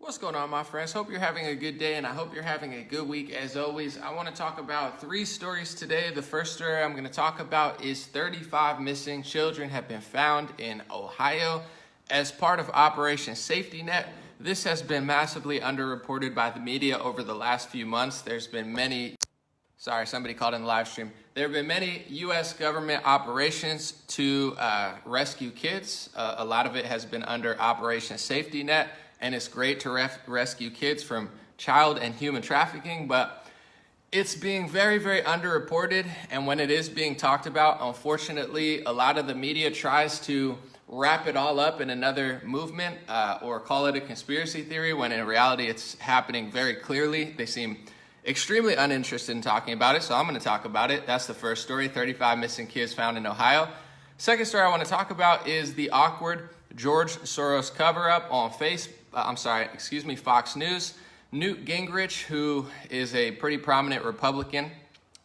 What's going on, my friends? Hope you're having a good day, and I hope you're having a good week. As always, I want to talk about 3 stories today. The first story I'm going to talk about is 35 missing children have been found in Ohio as part of Operation Safety Net. This has been massively underreported by the media over the last few months. There's been many... Sorry, somebody called in the live stream. There have been many U.S. government operations to rescue kids. A lot of it has been under Operation Safety Net. And it's great to rescue kids from child and human trafficking, but it's being very, very underreported. And when it is being talked about, unfortunately, a lot of the media tries to wrap it all up in another movement or call it a conspiracy theory, when in reality it's happening very clearly. They seem extremely uninterested in talking about it, so I'm going to talk about it. That's the first story, 35 missing kids found in Ohio. Second story I want to talk about is the awkward George Soros cover-up on Fox News. Newt Gingrich, who is a pretty prominent Republican,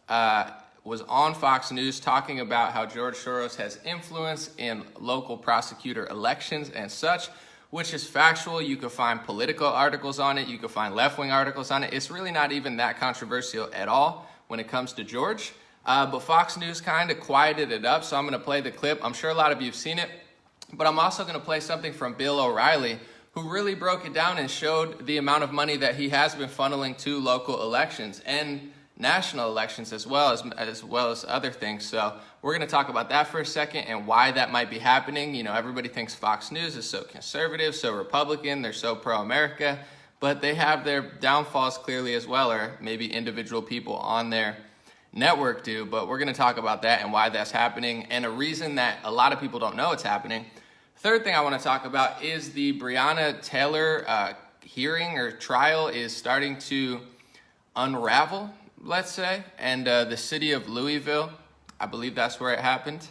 was on Fox News talking about how George Soros has influence in local prosecutor elections and such, which is factual. You can find political articles on it. You can find left-wing articles on it. It's really not even that controversial at all when it comes to George. But Fox News kind of quieted it up, so I'm going to play the clip. I'm sure a lot of you have seen it. But I'm also going to play something from Bill O'Reilly, who really broke it down and showed the amount of money that he has been funneling to local elections and national elections as well as other things. So we're going to talk about that for a second and why that might be happening. You know, everybody thinks Fox News is so conservative, so Republican, they're so pro-America, but they have their downfalls clearly as well, or maybe individual people on their network do. But we're going to talk about that and why that's happening, and a reason that a lot of people don't know it's happening. Third thing I want to talk about is the Breonna Taylor hearing or trial is starting to unravel, let's say, and the city of Louisville, I believe that's where it happened,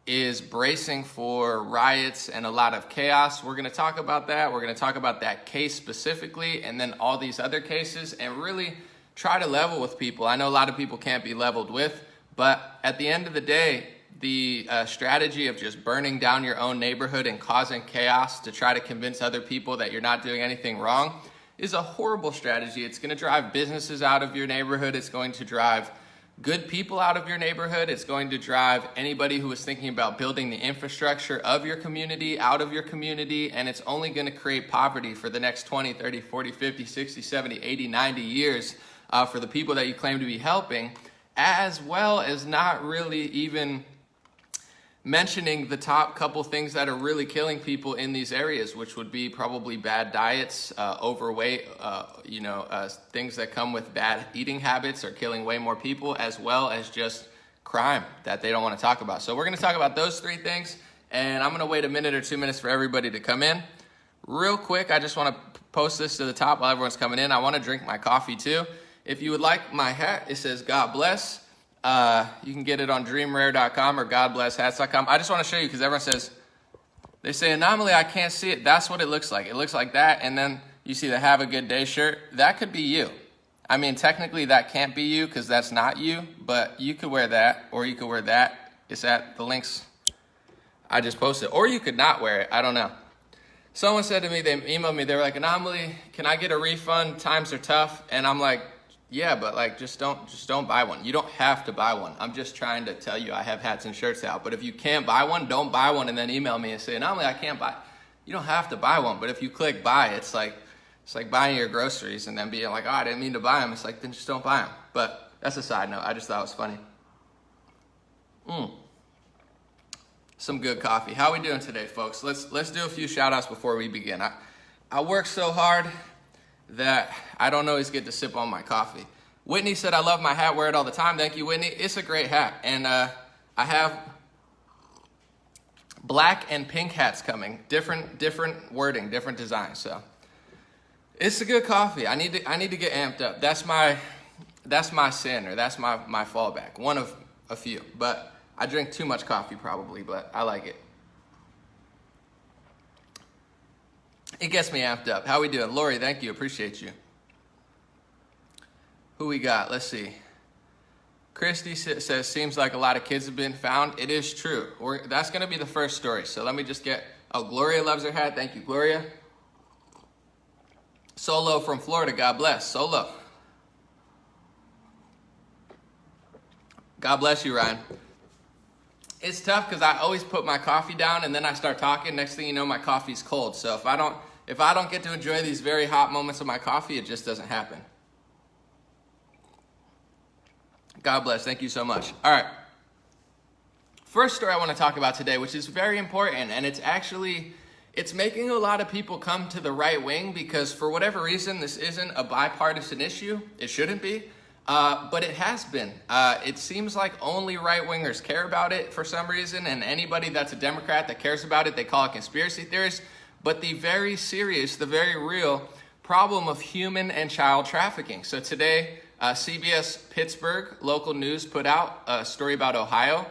is bracing for riots and a lot of chaos. We're going to talk about that. We're going to talk about that case specifically, and then all these other cases, and really try to level with people. I know a lot of people can't be leveled with, but at the end of the day, the strategy of just burning down your own neighborhood and causing chaos to try to convince other people that you're not doing anything wrong is a horrible strategy. It's going to drive businesses out of your neighborhood. It's going to drive good people out of your neighborhood. It's going to drive anybody who is thinking about building the infrastructure of your community out of your community, and it's only going to create poverty for the next 20, 30, 40, 50, 60, 70, 80, 90 years for the people that you claim to be helping, as well as not really even mentioning the top couple things that are really killing people in these areas, which would be probably bad diets, overweight, things that come with bad eating habits are killing way more people, as well as just crime that they don't want to talk about. So we're going to talk about those 3 things, and I'm going to wait a minute or 2 minutes for everybody to come in. Real quick, I just want to post this to the top while everyone's coming in. I want to drink my coffee too. If you would like my hat, it says God bless. You can get it on dreamrare.com or godblesshats.com. I just want to show you, because everyone says, they say anomaly, I can't see it. That's what it looks like. It looks like that, and then you see the have a good day shirt. That could be you. I mean, technically that can't be you because that's not you, but you could wear that, or you could wear that. It's at the links I just posted. Or you could not wear it. I don't know. Someone said to me, they emailed me, they were like, anomaly, can I get a refund? Times are tough. And I'm like, yeah, but like, just don't buy one. You don't have to buy one. I'm just trying to tell you I have hats and shirts out. But if you can't buy one, don't buy one and then email me and say, not only I can't buy. You don't have to buy one. But if you click buy, it's like buying your groceries and then being like, oh, I didn't mean to buy them. It's like, then just don't buy them. But that's a side note. I just thought it was funny. Some good coffee. How we doing today, folks? Let's do a few shout outs before we begin. I work so hard that I don't always get to sip on my coffee. Whitney said, I love my hat, wear it all the time. Thank you, Whitney. It's a great hat. And I have black and pink hats coming. Different wording, different designs. So it's a good coffee. I need to get amped up. That's my sin, or that's my fallback. One of a few. But I drink too much coffee probably, but I like it. It gets me amped up. How we doing? Lori, thank you. Appreciate you. Who we got? Let's see. Christy says, seems like a lot of kids have been found. It is true. That's going to be the first story. So let me just get... Oh, Gloria loves her hat. Thank you, Gloria. Solo from Florida, God bless. Solo. God bless you, Ryan. It's tough because I always put my coffee down and then I start talking. Next thing you know, my coffee's cold. So if I don't get to enjoy these very hot moments of my coffee, it just doesn't happen. God bless. Thank you so much. All right. First story I want to talk about today, which is very important, and it's making a lot of people come to the right wing because for whatever reason, this isn't a bipartisan issue. It shouldn't be, but it has been. It seems like only right-wingers care about it for some reason, and anybody that's a Democrat that cares about it, they call it conspiracy theorists. But the very serious, the very real problem of human and child trafficking. So today, CBS Pittsburgh local news put out a story about Ohio.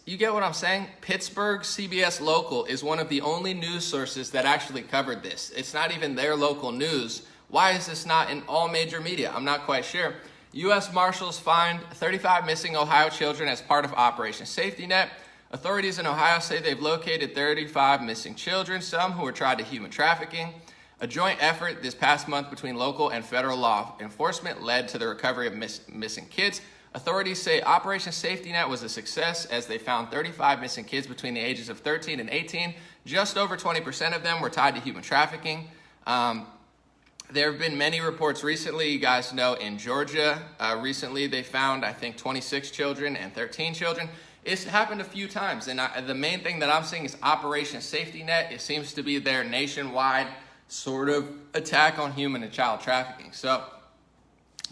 You get what I'm saying? Pittsburgh CBS Local is one of the only news sources that actually covered this. It's not even their local news. Why is this not in all major media? I'm not quite sure. U.S. Marshals find 35 missing Ohio children as part of Operation Safety Net. Authorities in Ohio say they've located 35 missing children, some who were tried to human trafficking. A joint effort this past month between local and federal law enforcement led to the recovery of missing kids. Authorities say Operation Safety Net was a success as they found 35 missing kids between the ages of 13 and 18. Just over 20% of them were tied to human trafficking. There have been many reports recently. You guys know in Georgia, recently they found, I think, 26 children and 13 children. It's happened a few times, and the main thing that I'm seeing is Operation Safety Net. It seems to be their nationwide sort of attack on human and child trafficking. So,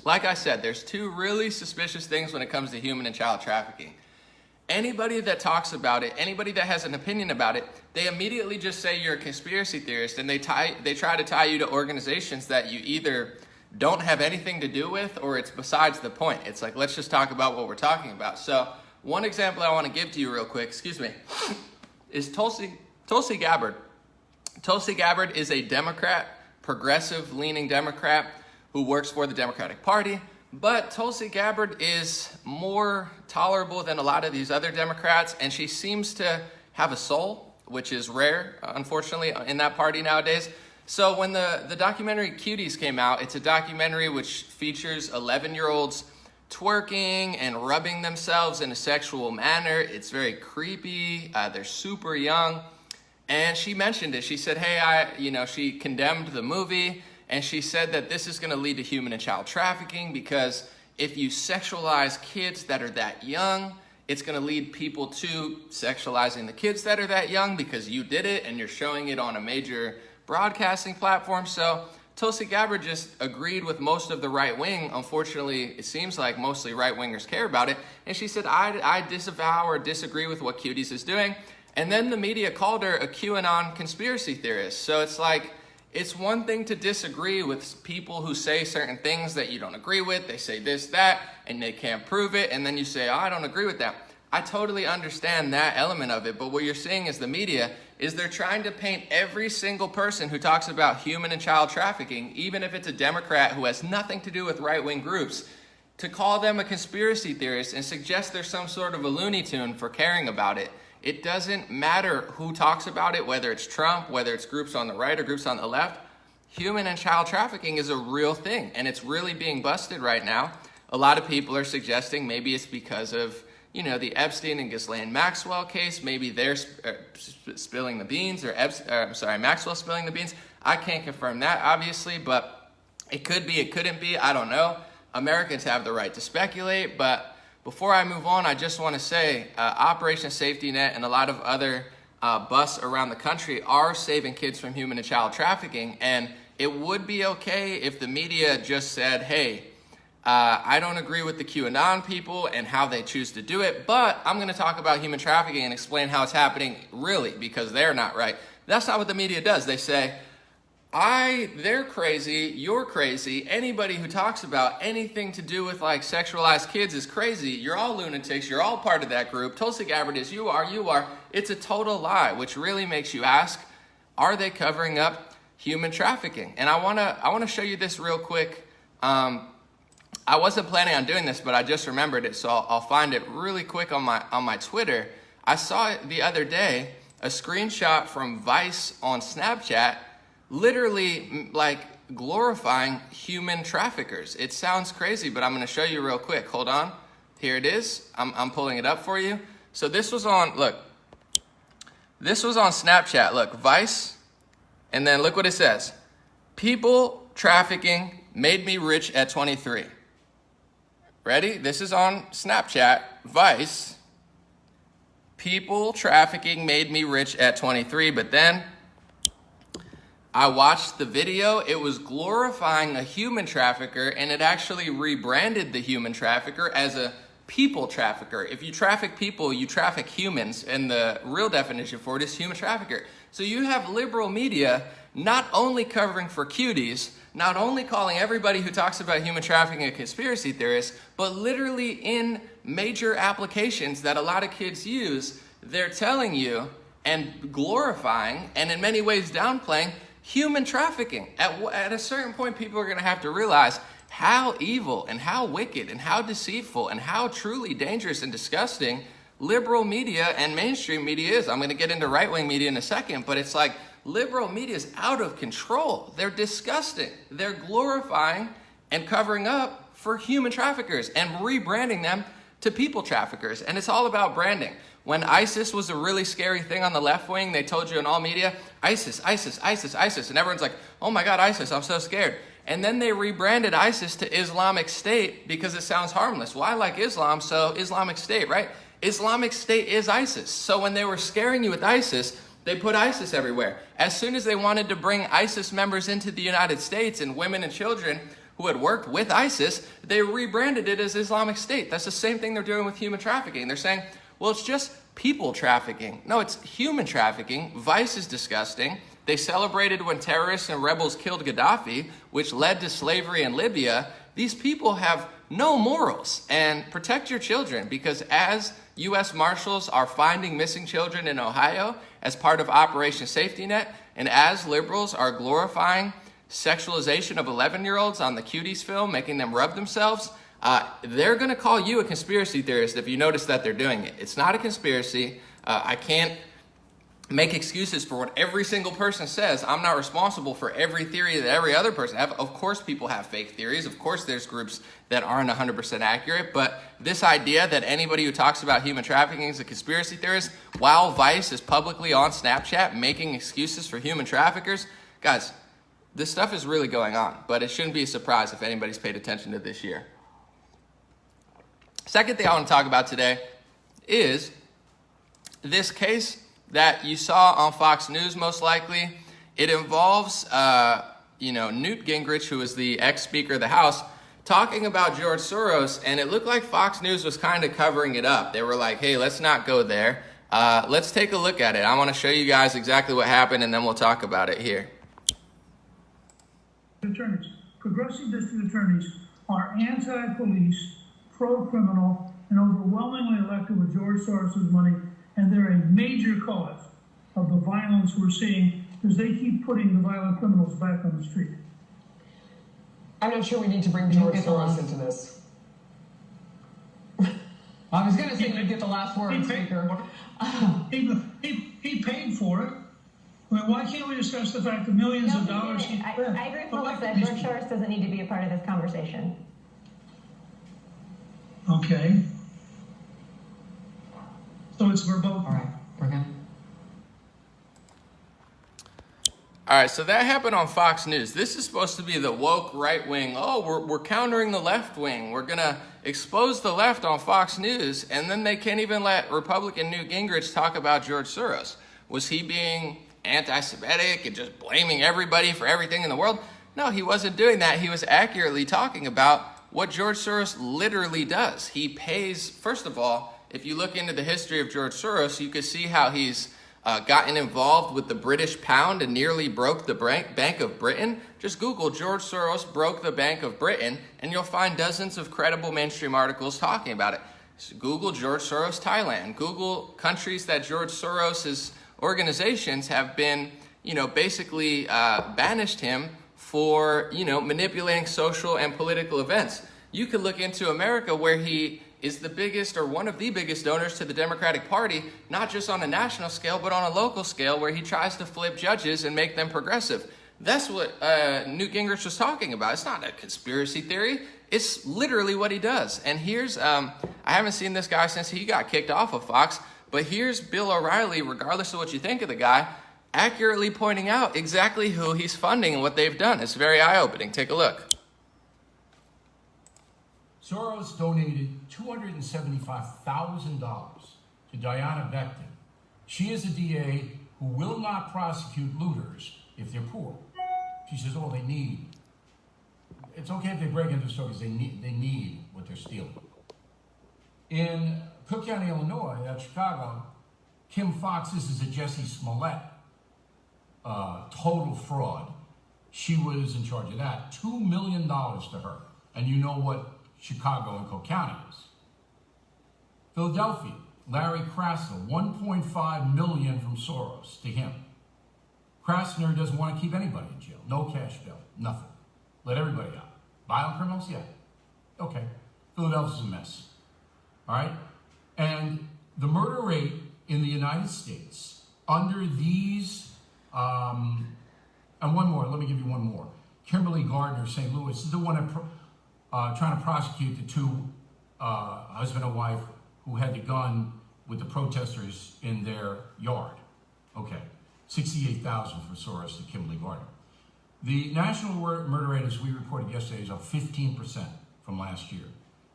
like I said, there's two really suspicious things when it comes to human and child trafficking. Anybody that talks about it, anybody that has an opinion about it, they immediately just say you're a conspiracy theorist, and they try to tie you to organizations that you either don't have anything to do with or it's besides the point. It's like, let's just talk about what we're talking about. So one example I want to give to you real quick, is Tulsi Gabbard. Tulsi Gabbard is a Democrat, progressive-leaning Democrat who works for the Democratic Party. But Tulsi Gabbard is more tolerable than a lot of these other Democrats, and she seems to have a soul, which is rare, unfortunately, in that party nowadays. So when the documentary Cuties came out, it's a documentary which features 11-year-olds twerking and rubbing themselves in a sexual manner. It's very creepy. They're super young. And she mentioned it. She said, hey, she condemned the movie. And she said that this is going to lead to human and child trafficking because if you sexualize kids that are that young, it's going to lead people to sexualizing the kids that are that young because you did it and you're showing it on a major broadcasting platform. So Tulsi Gabbard just agreed with most of the right wing. Unfortunately, it seems like mostly right wingers care about it. And she said, I disavow or disagree with what Cuties is doing. And then the media called her a QAnon conspiracy theorist. So it's like, it's one thing to disagree with people who say certain things that you don't agree with. They say this, that, and they can't prove it. And then you say, I don't agree with that. I totally understand that element of it. But what you're seeing is the media is they're trying to paint every single person who talks about human and child trafficking, even if it's a Democrat who has nothing to do with right-wing groups, to call them a conspiracy theorist and suggest there's some sort of a Looney Tune for caring about it. It doesn't matter who talks about it, whether it's Trump, whether it's groups on the right or groups on the left. Human and child trafficking is a real thing, and it's really being busted right now. A lot of people are suggesting maybe it's because of, the Epstein and Ghislaine Maxwell case. Maybe they're spilling the beans, or Maxwell spilling the beans. I can't confirm that, obviously, but it could be, it couldn't be. I don't know. Americans have the right to speculate, but before I move on, I just want to say Operation Safety Net and a lot of other busts around the country are saving kids from human and child trafficking. And it would be okay if the media just said, hey, I don't agree with the QAnon people and how they choose to do it, but I'm going to talk about human trafficking and explain how it's happening really because they're not right. That's not what the media does. They say, they're crazy, you're crazy, anybody who talks about anything to do with like sexualized kids is crazy, you're all lunatics, you're all part of that group, Tulsi Gabbard is, you are. It's a total lie, which really makes you ask, are they covering up human trafficking? And I wanna show you this real quick. I wasn't planning on doing this, but I just remembered it, so I'll find it really quick on my Twitter. I saw it the other day, a screenshot from Vice on Snapchat literally like glorifying human traffickers. It sounds crazy, but I'm going to show you real quick. Hold on. Here it is. I'm pulling it up for you. So this was on, look, this was on Snapchat. Look, Vice, and then look what it says. People trafficking made me rich at 23. Ready? This is on Snapchat, Vice. People trafficking made me rich at 23, but then I watched the video. It was glorifying a human trafficker, and it actually rebranded the human trafficker as a people trafficker. If you traffic people, you traffic humans, and the real definition for it is human trafficker. So you have liberal media not only covering for cuties, not only calling everybody who talks about human trafficking a conspiracy theorist, but literally in major applications that a lot of kids use, they're telling you and glorifying and in many ways downplaying human trafficking. At a certain point, people are going to have to realize how evil and how wicked and how deceitful and how truly dangerous and disgusting liberal media and mainstream media is. I'm going to get into right-wing media in a second, but it's like liberal media is out of control. They're disgusting. They're glorifying and covering up for human traffickers and rebranding them to people traffickers. And it's all about branding. When ISIS was a really scary thing on the left wing, they told you in all media, ISIS, ISIS, ISIS, ISIS. And everyone's like, oh my God, ISIS, I'm so scared. And then they rebranded ISIS to Islamic State because it sounds harmless. Well, I like Islam, so Islamic State, right? Islamic State is ISIS. So when they were scaring you with ISIS, they put ISIS everywhere. As soon as they wanted to bring ISIS members into the United States and women and children who had worked with ISIS, they rebranded it as Islamic State. That's the same thing they're doing with human trafficking. They're saying, well, it's just people trafficking. No, it's human trafficking. Vice is disgusting. They celebrated when terrorists and rebels killed Gaddafi, which led to slavery in Libya. These people have no morals. And protect your children, because as U.S. Marshals are finding missing children in Ohio as part of Operation Safety Net, and as liberals are glorifying sexualization of 11-year-olds on the Cuties film, making them rub themselves, they're going to call you a conspiracy theorist if you notice that they're doing it. It's not a conspiracy. I can't make excuses for what every single person says. I'm not responsible for every theory that every other person has. Of course people have fake theories. Of course there's groups that aren't 100% accurate. But this idea that anybody who talks about human trafficking is a conspiracy theorist, while Vice is publicly on Snapchat making excuses for human traffickers, guys, this stuff is really going on. But it shouldn't be a surprise if anybody's paid attention to this year. Second thing I want to talk about today is this case that you saw on Fox News, most likely. It involves, Newt Gingrich, who is the ex-Speaker of the House, talking about George Soros, and it looked like Fox News was kind of covering it up. They were like, hey, let's not go there. Let's take a look at it. I want to show you guys exactly what happened, and then we'll talk about it here. Attorneys, progressive district attorneys are anti-police, pro-criminal, and overwhelmingly elected with George Soros' money, and they're a major cause of the violence we're seeing because they keep putting the violent criminals back on the street. I'm not sure we need to bring George Soros into this. I was going to say you get the last word, Speaker. He paid for it. I mean, why can't we discuss the fact that millions of dollars he spent? I agree with Melissa. George Soros doesn't need to be a part of this conversation. Okay. So it's verboten. All right, we're good. All right, so that happened on Fox News. This is supposed to be the woke right wing. Oh, we're countering the left wing. We're going to expose the left on Fox News. And then they can't even let Republican Newt Gingrich talk about George Soros. Was he being anti-Semitic and just blaming everybody for everything in the world? No, he wasn't doing that. He was accurately talking about what George Soros literally does. He pays, first of all, if you look into the history of George Soros, you can see how he's gotten involved with the British pound and nearly broke the Bank of Britain. Just Google George Soros broke the Bank of Britain, and you'll find dozens of credible mainstream articles talking about it. So Google George Soros Thailand. Google countries that George Soros's organizations have been, basically banished him for, manipulating social and political events. You could look into America, where he is the biggest or one of the biggest donors to the Democratic Party, not just on a national scale, but on a local scale, where he tries to flip judges and make them progressive. That's what Newt Gingrich was talking about. It's not a conspiracy theory. It's literally what he does. And here's, I haven't seen this guy since he got kicked off of Fox, but here's Bill O'Reilly, regardless of what you think of the guy, accurately pointing out exactly who he's funding and what they've done. It's very eye-opening. Take a look. Soros donated $275,000 to Diana Becton. She is a DA who will not prosecute looters if they're poor. She says, oh, they need. It's okay if they break into stores. They need what they're stealing. In Cook County, Illinois, at Chicago, Kim Fox, this is a Jesse Smollett total fraud. She was in charge of that. $2 million to her. And you know what Chicago and Cook County is. Philadelphia, Larry Krasner, $1.5 million from Soros to him. Krasner doesn't want to keep anybody in jail. No cash bail, nothing. Let everybody out. Violent criminals, yeah. Okay. Philadelphia's a mess. All right? And the murder rate in the United States under these, and one more, let me give you one more. Kimberly Gardner, St. Louis, is the one trying to prosecute the two husband and wife who had the gun with the protesters in their yard. Okay, 68,000 for Soros to Kimberly Gardner. The national murder rate, as we reported yesterday, is up 15% from last year.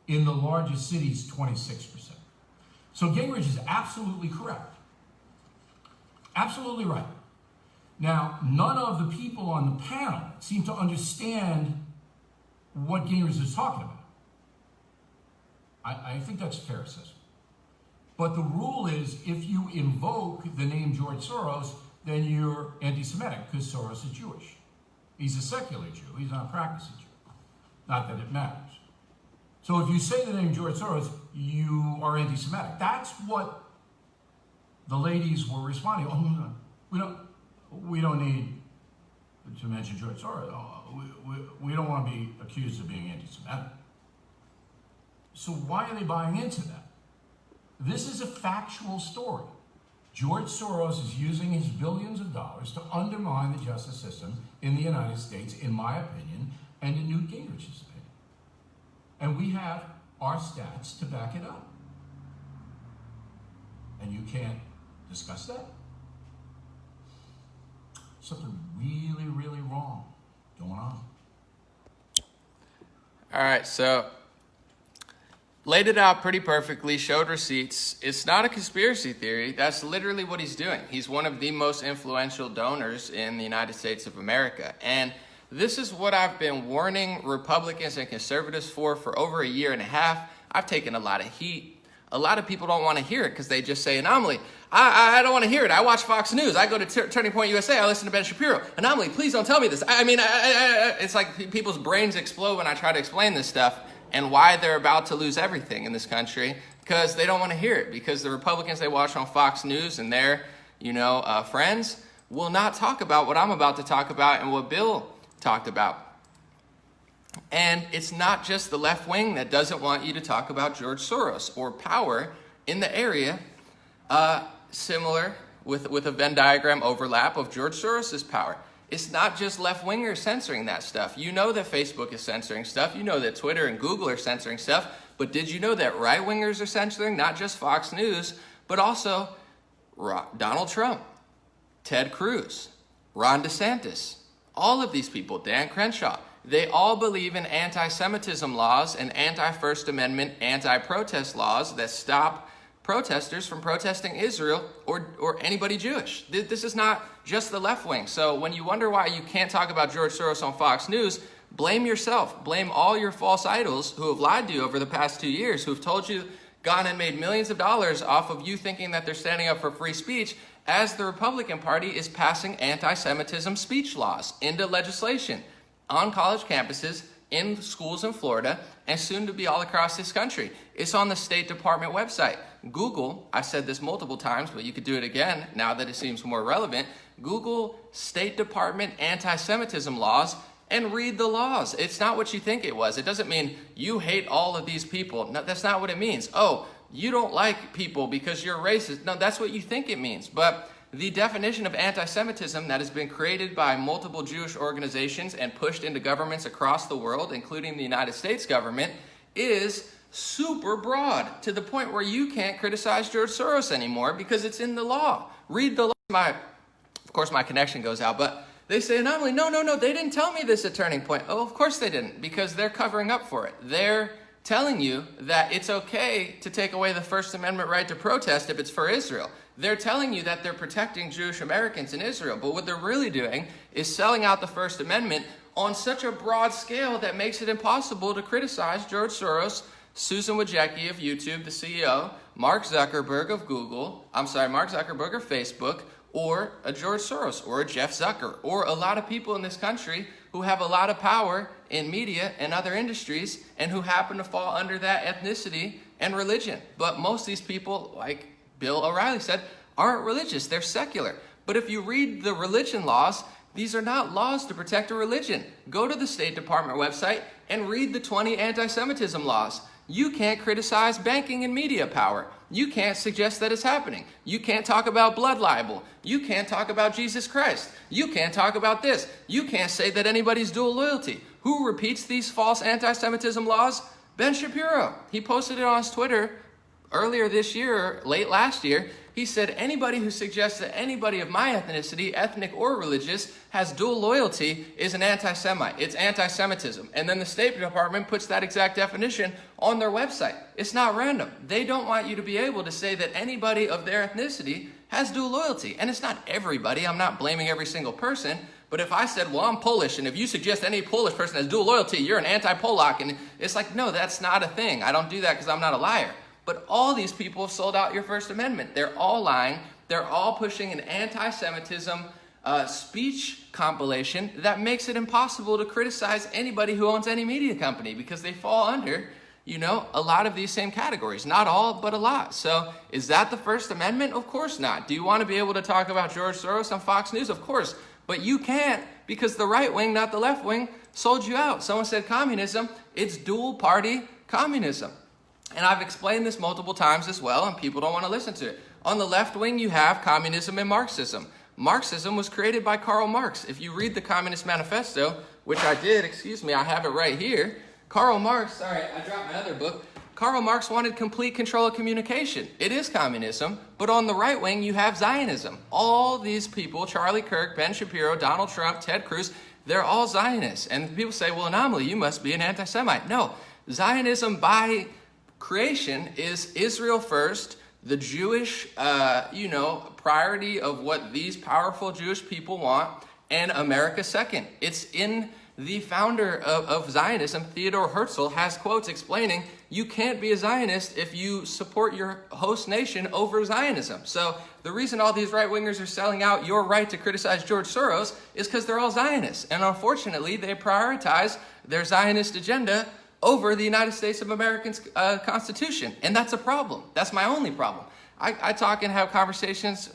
In the largest cities, 26%. So Gingrich is absolutely correct. Absolutely right. Now, none of the people on the panel seem to understand what Gingrich is talking about. I think that's a fair assessment. But the rule is, if you invoke the name George Soros, then you're anti-Semitic, because Soros is Jewish. He's a secular Jew. He's not a practicing Jew. Not that it matters. So if you say the name George Soros, you are anti-Semitic. That's what the ladies were responding. Oh, we don't need to mention George Soros. We don't want to be accused of being anti-Semitic. So why are they buying into that? This is a factual story. George Soros is using his billions of dollars to undermine the justice system in the United States, in my opinion, and in Newt Gingrich's opinion. And we have our stats to back it up. And you can't discuss that? Something really, really wrong going on. All right, so laid it out pretty perfectly, showed receipts. It's not a conspiracy theory. That's literally what he's doing. He's one of the most influential donors in the United States of America. And this is what I've been warning Republicans and conservatives for over a year and a half. I've taken a lot of heat. A lot of people don't want to hear it because they just say, Anomaly, I don't want to hear it. I watch Fox News. I go to Turning Point USA. I listen to Ben Shapiro. Anomaly, please don't tell me this. It's like people's brains explode when I try to explain this stuff and why they're about to lose everything in this country, because they don't want to hear it, because the Republicans they watch on Fox News and their, friends will not talk about what I'm about to talk about and what Bill talked about. And it's not just the left wing that doesn't want you to talk about George Soros or power in the area, similar with a Venn diagram overlap of George Soros's power. It's not just left-wingers censoring that stuff. You know that Facebook is censoring stuff. You know that Twitter and Google are censoring stuff. But did you know that right-wingers are censoring not just Fox News, but also Donald Trump, Ted Cruz, Ron DeSantis, all of these people, Dan Crenshaw. They all believe in anti-Semitism laws and anti-First Amendment, anti-protest laws that stop protesters from protesting Israel or anybody Jewish. This is not just the left wing. So when you wonder why you can't talk about George Soros on Fox News, blame yourself. Blame all your false idols who have lied to you over the past 2 years, who have told you, gone and made millions of dollars off of you thinking that they're standing up for free speech, as the Republican Party is passing anti-Semitism speech laws into legislation on college campuses, in schools in Florida, and soon to be all across this country. It's on the State Department website. Google, I've said this multiple times, but you could do it again now that it seems more relevant. Google State Department anti-Semitism laws and read the laws. It's not what you think it was. It doesn't mean you hate all of these people. No, that's not what it means. Oh, you don't like people because you're racist. No, that's what you think it means. But the definition of anti-Semitism that has been created by multiple Jewish organizations and pushed into governments across the world, including the United States government, is super broad to the point where you can't criticize George Soros anymore because it's in the law. Read the law. Of course, my connection goes out, but they say anomaly. No, they didn't tell me this at Turning Point. Oh, of course they didn't, because they're covering up for it. They're telling you that it's okay to take away the First Amendment right to protest if it's for Israel. They're telling you that they're protecting Jewish Americans in Israel, but what they're really doing is selling out the First Amendment on such a broad scale that makes it impossible to criticize George Soros, Susan Wojcicki of YouTube, the CEO, Mark Zuckerberg of Facebook, or a George Soros, or a Jeff Zucker, or a lot of people in this country who have a lot of power in media and other industries and who happen to fall under that ethnicity and religion. But most of these people, like Bill O'Reilly said, aren't religious, they're secular. But if you read the religion laws, these are not laws to protect a religion. Go to the State Department website and read the 20 anti-Semitism laws. You can't criticize banking and media power. You can't suggest that it's happening. You can't talk about blood libel. You can't talk about Jesus Christ. You can't talk about this. You can't say that anybody's dual loyalty. Who repeats these false anti-Semitism laws? Ben Shapiro. He posted it on his Twitter earlier this year, late last year. He said, anybody who suggests that anybody of my ethnicity, ethnic or religious, has dual loyalty is an anti-Semite. It's anti-Semitism. And then the State Department puts that exact definition on their website. It's not random. They don't want you to be able to say that anybody of their ethnicity has dual loyalty. And it's not everybody. I'm not blaming every single person. But if I said, well, I'm Polish, and if you suggest any Polish person has dual loyalty, you're an anti-Polak. And it's like, no, that's not a thing. I don't do that because I'm not a liar. But all these people have sold out your First Amendment. They're all lying. They're all pushing an anti-Semitism speech compilation that makes it impossible to criticize anybody who owns any media company because they fall under, a lot of these same categories. Not all, but a lot. So is that the First Amendment? Of course not. Do you want to be able to talk about George Soros on Fox News? Of course. But you can't because the right wing, not the left wing, sold you out. Someone said communism. It's dual party communism. And I've explained this multiple times as well, and people don't want to listen to it. On the left wing, you have communism and Marxism. Marxism was created by Karl Marx. If you read the Communist Manifesto, which I did, I have it right here. Karl Marx, sorry, I dropped my other book. Karl Marx wanted complete control of communication. It is communism, but on the right wing, you have Zionism. All these people, Charlie Kirk, Ben Shapiro, Donald Trump, Ted Cruz, they're all Zionists. And people say, well, Anomaly, you must be an anti-Semite. No, Zionism by creation is Israel first, the Jewish, priority of what these powerful Jewish people want, and America second. It's in the founder of Zionism, Theodore Herzl, has quotes explaining you can't be a Zionist if you support your host nation over Zionism. So the reason all these right-wingers are selling out your right to criticize George Soros is because they're all Zionists. And unfortunately, they prioritize their Zionist agenda over the United States of America's Constitution. And that's a problem. That's my only problem. I talk and have conversations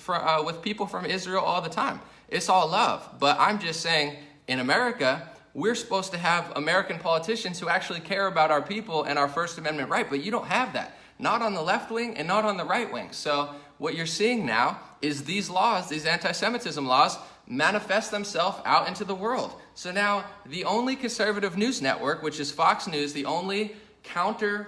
with people from Israel all the time. It's all love. But I'm just saying, in America, we're supposed to have American politicians who actually care about our people and our First Amendment right. But you don't have that. Not on the left wing and not on the right wing. So what you're seeing now is these laws, these anti-Semitism laws, manifest themselves out into the world. So now the only conservative news network, which is Fox News, the only counter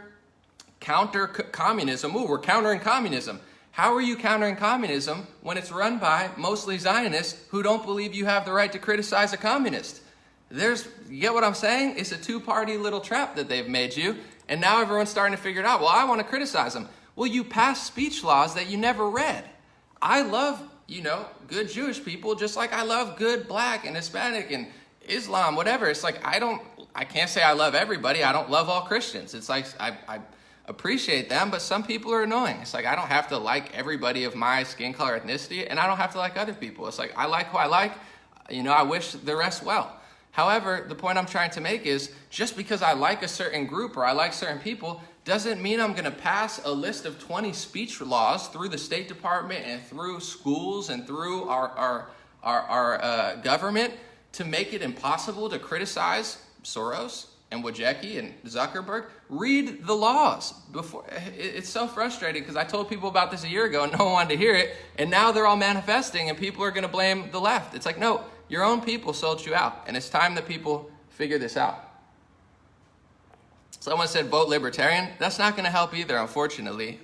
communism. Ooh, we're countering communism. How are you countering communism when it's run by mostly Zionists who don't believe you have the right to criticize a communist? You get what I'm saying? It's a two-party little trap that they've made you. And now everyone's starting to figure it out. Well, I want to criticize them. Well, you passed speech laws that you never read. I love good Jewish people, just like I love good Black and Hispanic and Islam, whatever. It's like, I can't say I love everybody. I don't love all Christians. It's like, I appreciate them, but some people are annoying. It's like, I don't have to like everybody of my skin color, ethnicity, and I don't have to like other people. It's like, I like who I like. I wish the rest well. However, the point I'm trying to make is just because I like a certain group or I like certain people doesn't mean I'm going to pass a list of 20 speech laws through the State Department and through schools and through our government to make it impossible to criticize Soros, and Wojcicki and Zuckerberg, read the laws. It's so frustrating because I told people about this a year ago and no one wanted to hear it, and now they're all manifesting and people are going to blame the left. It's like, no, your own people sold you out, and it's time that people figure this out. Someone said vote libertarian. That's not going to help either, unfortunately.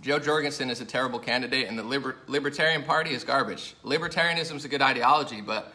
Joe Jorgensen is a terrible candidate, and the Libertarian Party is garbage. Libertarianism is a good ideology, but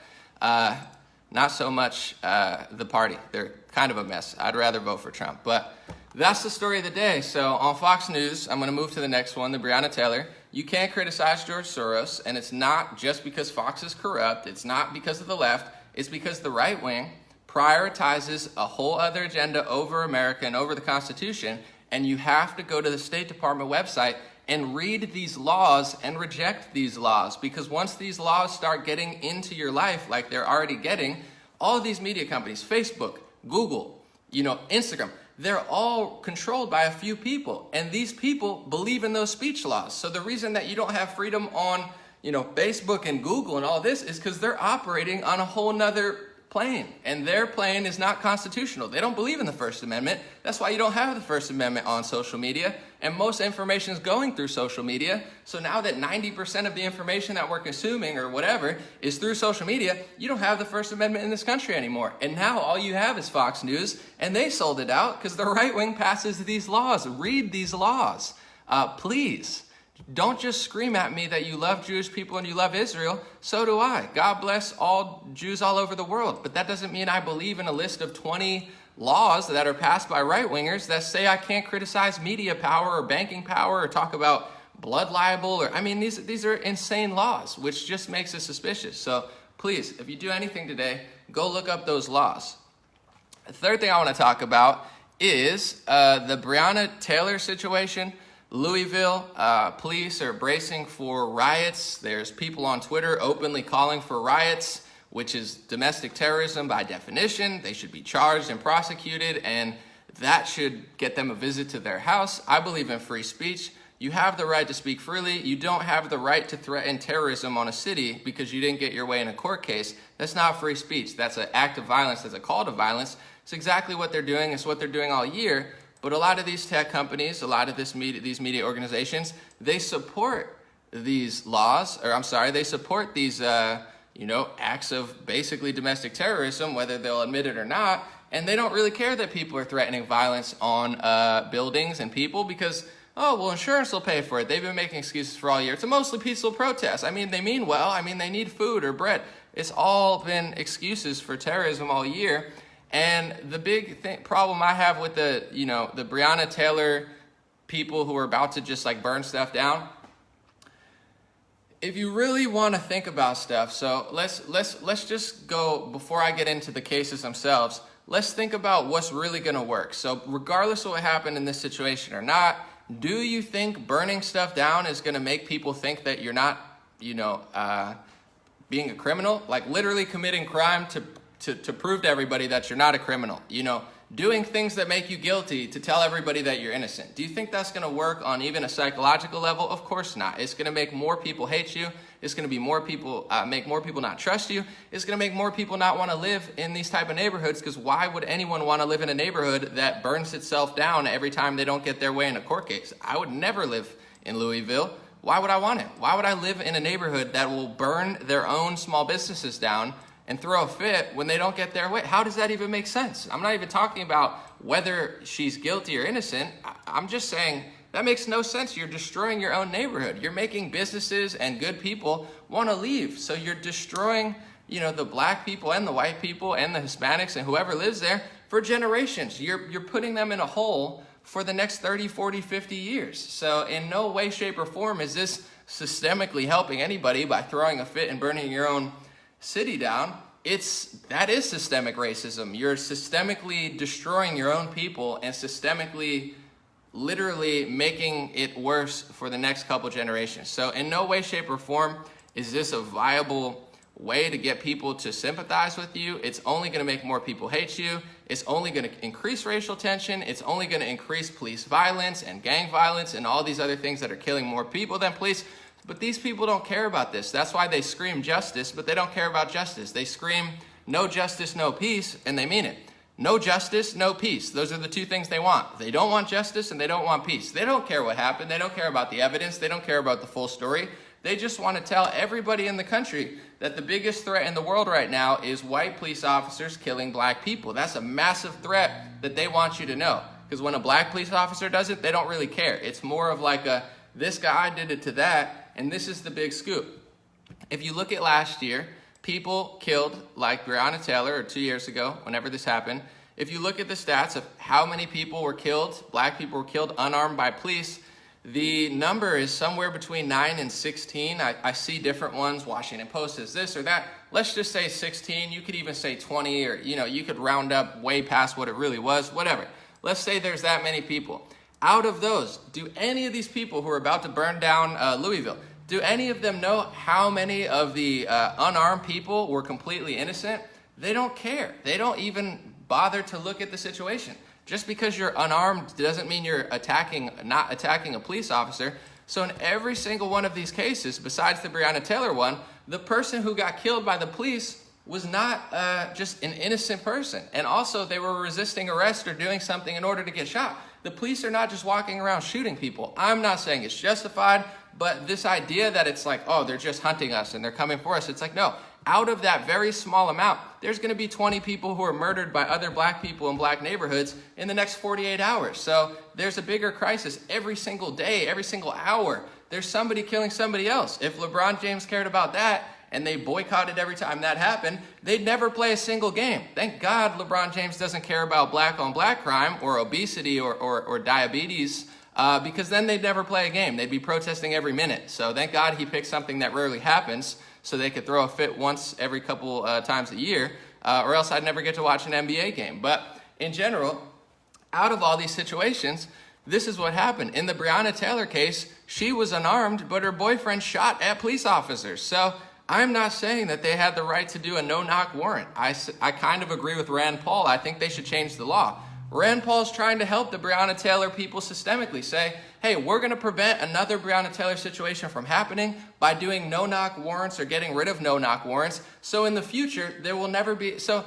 not so much the party. They're kind of a mess. I'd rather vote for Trump. But that's the story of the day. So on Fox News, I'm going to move to the next one, the Breonna Taylor. You can't criticize George Soros, and it's not just because Fox is corrupt. It's not because of the left. It's because the right wing prioritizes a whole other agenda over America and over the Constitution, and you have to go to the State Department website and read these laws and reject these laws, because once these laws start getting into your life like they're already getting, all of these media companies, Facebook, Google, Instagram, they're all controlled by a few people, and these people believe in those speech laws. So the reason that you don't have freedom on Facebook and Google and all this is because they're operating on a whole nother plane, and their plane is not constitutional. They don't believe in the First Amendment. That's why you don't have the First Amendment on social media, and most information is going through social media. So now that 90% of the information that we're consuming or whatever is through social media, you don't have the First Amendment in this country anymore. And now all you have is Fox News, and they sold it out because the right wing passes these laws. Read these laws. Please. Don't just scream at me that you love Jewish people and you love Israel. So do I. God bless all Jews all over the world. But that doesn't mean I believe in a list of 20 laws that are passed by right-wingers that say I can't criticize media power or banking power or talk about blood libel. These are insane laws, which just makes us suspicious. So please, if you do anything today, go look up those laws. The third thing I want to talk about is the Breonna Taylor situation. Louisville police are bracing for riots. There's people on Twitter openly calling for riots, which is domestic terrorism by definition. They should be charged and prosecuted, and that should get them a visit to their house. I believe in free speech. You have the right to speak freely. You don't have the right to threaten terrorism on a city because you didn't get your way in a court case. That's not free speech. That's an act of violence. That's a call to violence. It's exactly what they're doing. It's what they're doing all year. But a lot of these tech companies, a lot of these media organizations, they support these laws, they support these, acts of basically domestic terrorism, whether they'll admit it or not. And they don't really care that people are threatening violence on buildings and people because, insurance will pay for it. They've been making excuses for all year. It's a mostly peaceful protest. They mean well. They need food or bread. It's all been excuses for terrorism all year. And the big problem I have with the Breonna Taylor people who are about to just burn stuff down, if you really want to think about stuff, so let's just go, before I get into the cases themselves, let's think about what's really going to work. So regardless of what happened in this situation or not, do you think burning stuff down is going to make people think that you're not, being a criminal? Literally committing crime to prove to everybody that you're not a criminal, doing things that make you guilty to tell everybody that you're innocent. Do you think that's going to work on even a psychological level? Of course not. It's going to make more people hate you. It's going to be make more people not trust you. It's going to make more people not want to live in these type of neighborhoods, because why would anyone want to live in a neighborhood that burns itself down every time they don't get their way in a court case? I would never live in Louisville. Why would I want it? Why would I live in a neighborhood that will burn their own small businesses down and throw a fit when they don't get their way? How does that even make sense? I'm not even talking about whether she's guilty or innocent. I'm just saying that makes no sense. You're destroying your own neighborhood. You're making businesses and good people want to leave. So you're destroying, the black people and the white people and the Hispanics and whoever lives there for generations. You're putting them in a hole for the next 30, 40, 50 years. So in no way, shape, or form is this systemically helping anybody by throwing a fit and burning your own city down. That is systemic racism. You're systemically destroying your own people and systemically literally making it worse for the next couple generations. So in no way, shape, or form is this a viable way to get people to sympathize with you. It's only going to make more people hate you. It's only going to increase racial tension. It's only going to increase police violence and gang violence and all these other things that are killing more people than police. But these people don't care about this. That's why they scream justice, but they don't care about justice. They scream no justice, no peace, and they mean it. No justice, no peace. Those are the two things they want. They don't want justice and they don't want peace. They don't care what happened. They don't care about the evidence. They don't care about the full story. They just want to tell everybody in the country that the biggest threat in the world right now is white police officers killing black people. That's a massive threat that they want you to know. Because when a black police officer does it, they don't really care. It's more of like a, this guy did it to that, and this is the big scoop. If you look at last year, people killed like Breonna Taylor, or 2 years ago, whenever this happened. If you look at the stats of how many people were killed, black people were killed unarmed by police, the number is somewhere between 9 and 16. I see different ones. Washington Post says this or that. Let's just say 16. You could even say 20, or you could round up way past what it really was, whatever. Let's say there's that many people. Out of those, do any of these people who are about to burn down Louisville, do any of them know how many of the unarmed people were completely innocent? They don't care. They don't even bother to look at the situation. Just because you're unarmed doesn't mean you're not attacking a police officer. So in every single one of these cases, besides the Breonna Taylor one, the person who got killed by the police was not just an innocent person. And also they were resisting arrest or doing something in order to get shot. The police are not just walking around shooting people. I'm not saying it's justified, but this idea that it's like, oh, they're just hunting us and they're coming for us. It's like, no, out of that very small amount, there's going to be 20 people who are murdered by other black people in black neighborhoods in the next 48 hours. So there's a bigger crisis every single day, every single hour. There's somebody killing somebody else. If LeBron James cared about that and they boycotted every time that happened, they'd never play a single game. Thank God LeBron James doesn't care about black on black crime or obesity or diabetes, because then they'd never play a game. They'd be protesting every minute. So thank God he picked something that rarely happens, so they could throw a fit once every couple times a year, or else I'd never get to watch an NBA game. But in general, out of all these situations, this is what happened. In the Breonna Taylor case, she was unarmed, but her boyfriend shot at police officers. So I'm not saying that they had the right to do a no-knock warrant. I kind of agree with Rand Paul. I think they should change the law. Rand Paul's trying to help the Breonna Taylor people systemically say, hey, we're going to prevent another Breonna Taylor situation from happening by doing no-knock warrants or getting rid of no-knock warrants. So in the future, there will never be... So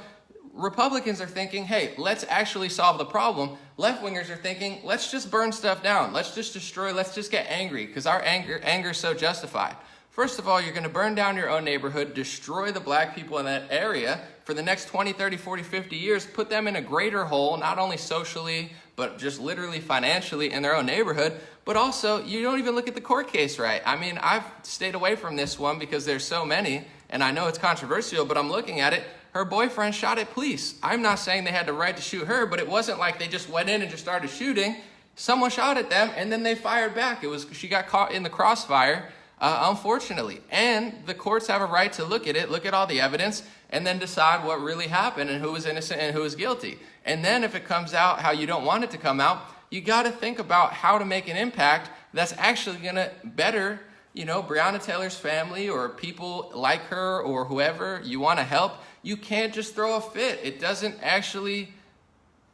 Republicans are thinking, hey, let's actually solve the problem. Left-wingers are thinking, let's just burn stuff down. Let's just destroy. Let's just get angry because our anger is so justified. First of all, you're going to burn down your own neighborhood, destroy the black people in that area for the next 20, 30, 40, 50 years, put them in a greater hole, not only socially, but just literally financially in their own neighborhood. But also, you don't even look at the court case right. I mean, I've stayed away from this one because there's so many, and I know it's controversial, but I'm looking at it. Her boyfriend shot at police. I'm not saying they had the right to shoot her, but it wasn't like they just went in and just started shooting. Someone shot at them, and then they fired back. She got caught in the crossfire. Unfortunately. And the courts have a right to look at it, look at all the evidence, and then decide what really happened and who was innocent and who was guilty. And then if it comes out how you don't want it to come out, you got to think about how to make an impact that's actually going to better, Breonna Taylor's family or people like her or whoever you want to help. You can't just throw a fit. It doesn't actually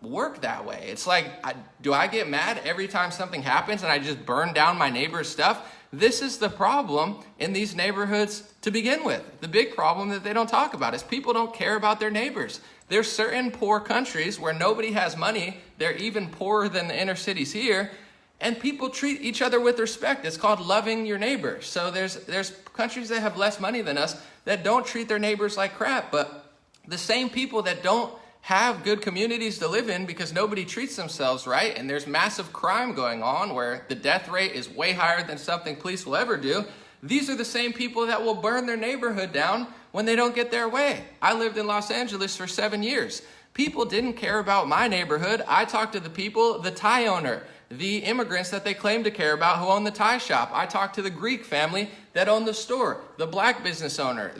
work that way. It's like, do I get mad every time something happens and I just burn down my neighbor's stuff? This is the problem in these neighborhoods to begin with. The big problem that they don't talk about is people don't care about their neighbors. There's certain poor countries where nobody has money. They're even poorer than the inner cities here. And people treat each other with respect. It's called loving your neighbor. So there's countries that have less money than us that don't treat their neighbors like crap. But the same people that don't have good communities to live in because nobody treats themselves right, and there's massive crime going on where the death rate is way higher than something police will ever do, these are the same people that will burn their neighborhood down when they don't get their way. I lived in Los Angeles for 7 years. People didn't care about my neighborhood. I talked to the people, the Thai owner, the immigrants that they claim to care about who own the Thai shop. I talked to the Greek family that owned the store, the black business owner,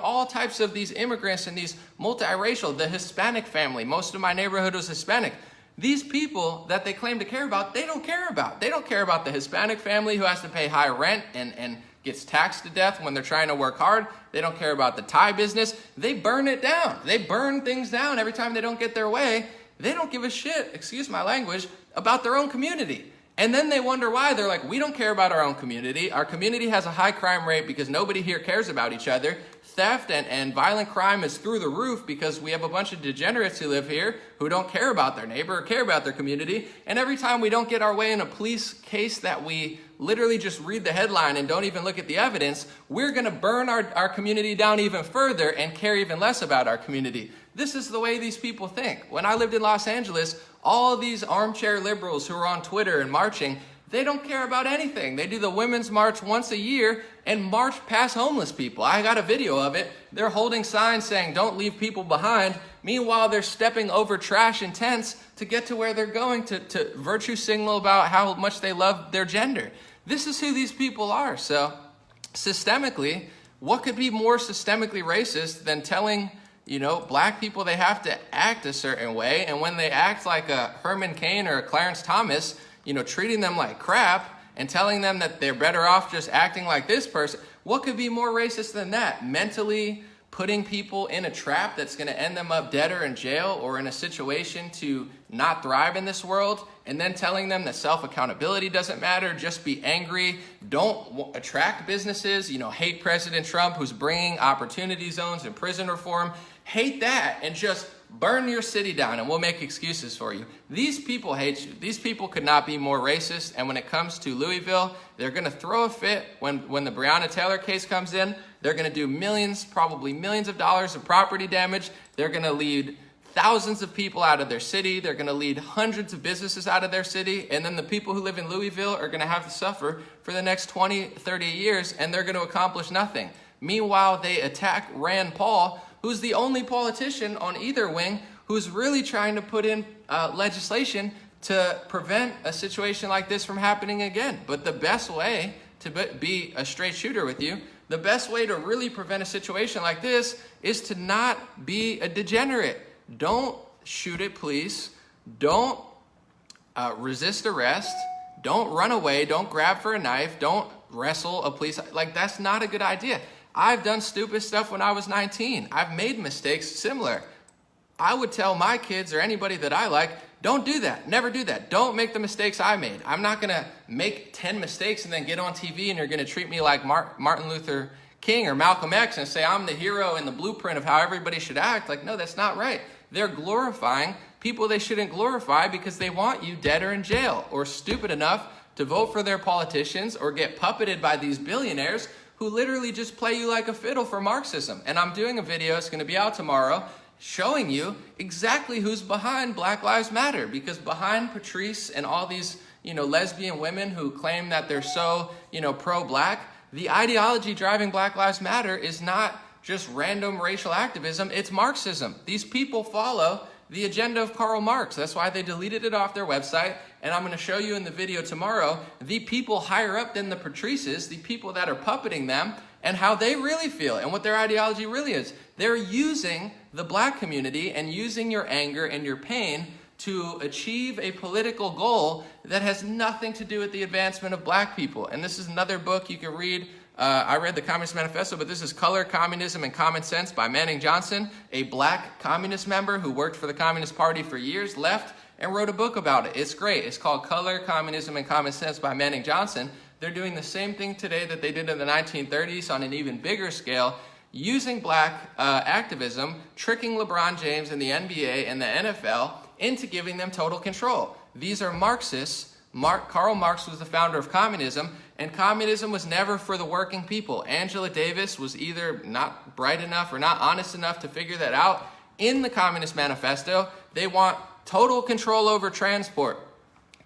all types of these immigrants and these multiracial, the Hispanic family. Most of my neighborhood was Hispanic. These people that they claim to care about, they don't care about. They don't care about the Hispanic family who has to pay high rent and gets taxed to death when they're trying to work hard. They don't care about the Thai business. They burn it down. They burn things down every time they don't get their way. They don't give a shit, excuse my language, about their own community. And then they wonder why. They're like, we don't care about our own community. Our community has a high crime rate because nobody here cares about each other. theft and violent crime is through the roof because we have a bunch of degenerates who live here who don't care about their neighbor or care about their community. And every time we don't get our way in a police case that we literally just read the headline and don't even look at the evidence, we're going to burn our community down even further and care even less about our community. This is the way these people think. When I lived in Los Angeles, all of these armchair liberals who are on Twitter and marching, they don't care about anything. They do the Women's March once a year and march past homeless people. I got a video of it. They're holding signs saying, "Don't leave people behind." Meanwhile, they're stepping over trash and tents to get to where they're going to virtue signal about how much they love their gender. This is who these people are. So, systemically, what could be more systemically racist than telling, black people they have to act a certain way, and when they act like a Herman Cain or a Clarence Thomas, treating them like crap and telling them that they're better off just acting like this person? What could be more racist than that? Mentally putting people in a trap that's going to end them up dead or in jail or in a situation to not thrive in this world, and then telling them that self-accountability doesn't matter, just be angry, don't attract businesses, hate President Trump who's bringing opportunity zones and prison reform, hate that and just burn your city down and we'll make excuses for you. These people hate you. These people could not be more racist. And when it comes to Louisville, they're going to throw a fit when the Breonna Taylor case comes in. They're going to do millions, probably millions of dollars of property damage. They're going to lead thousands of people out of their city. They're going to lead hundreds of businesses out of their city. And then the people who live in Louisville are going to have to suffer for the next 20, 30 years, and they're going to accomplish nothing. Meanwhile, they attack Rand Paul, who's the only politician on either wing who's really trying to put in legislation to prevent a situation like this from happening again. But the best way to be a straight shooter with you, the best way to really prevent a situation like this is to not be a degenerate. Don't shoot at police. Don't resist arrest. Don't run away. Don't grab for a knife. Don't wrestle a police. That's not a good idea. I've done stupid stuff when I was 19. I've made mistakes similar. I would tell my kids or anybody that I like, don't do that. Never do that. Don't make the mistakes I made. I'm not going to make 10 mistakes and then get on TV and you're going to treat me like Martin Luther King or Malcolm X and say I'm the hero and the blueprint of how everybody should act. No, that's not right. They're glorifying people they shouldn't glorify because they want you dead or in jail or stupid enough to vote for their politicians or get puppeted by these billionaires who literally just play you like a fiddle for Marxism. And I'm doing a video, it's going to be out tomorrow, showing you exactly who's behind Black Lives Matter. Because behind Patrice and all these, lesbian women who claim that they're so, pro-black, the ideology driving Black Lives Matter is not just random racial activism, it's Marxism. These people follow the agenda of Karl Marx. That's why they deleted it off their website. And I'm going to show you in the video tomorrow the people higher up than the Patrices, the people that are puppeting them, and how they really feel and what their ideology really is. They're using the black community and using your anger and your pain to achieve a political goal that has nothing to do with the advancement of black people. And this is another book you can read. I read the Communist Manifesto, but this is Color, Communism, and Common Sense by Manning Johnson, a black communist member who worked for the Communist Party for years, left, and wrote a book about it. It's great. It's called Color, Communism, and Common Sense by Manning Johnson. They're doing the same thing today that they did in the 1930s on an even bigger scale, using black activism, tricking LeBron James and the NBA and the NFL into giving them total control. These are Marxists. Karl Marx was the founder of communism, and communism was never for the working people. Angela Davis was either not bright enough or not honest enough to figure that out. In the Communist Manifesto, they want total control over transport,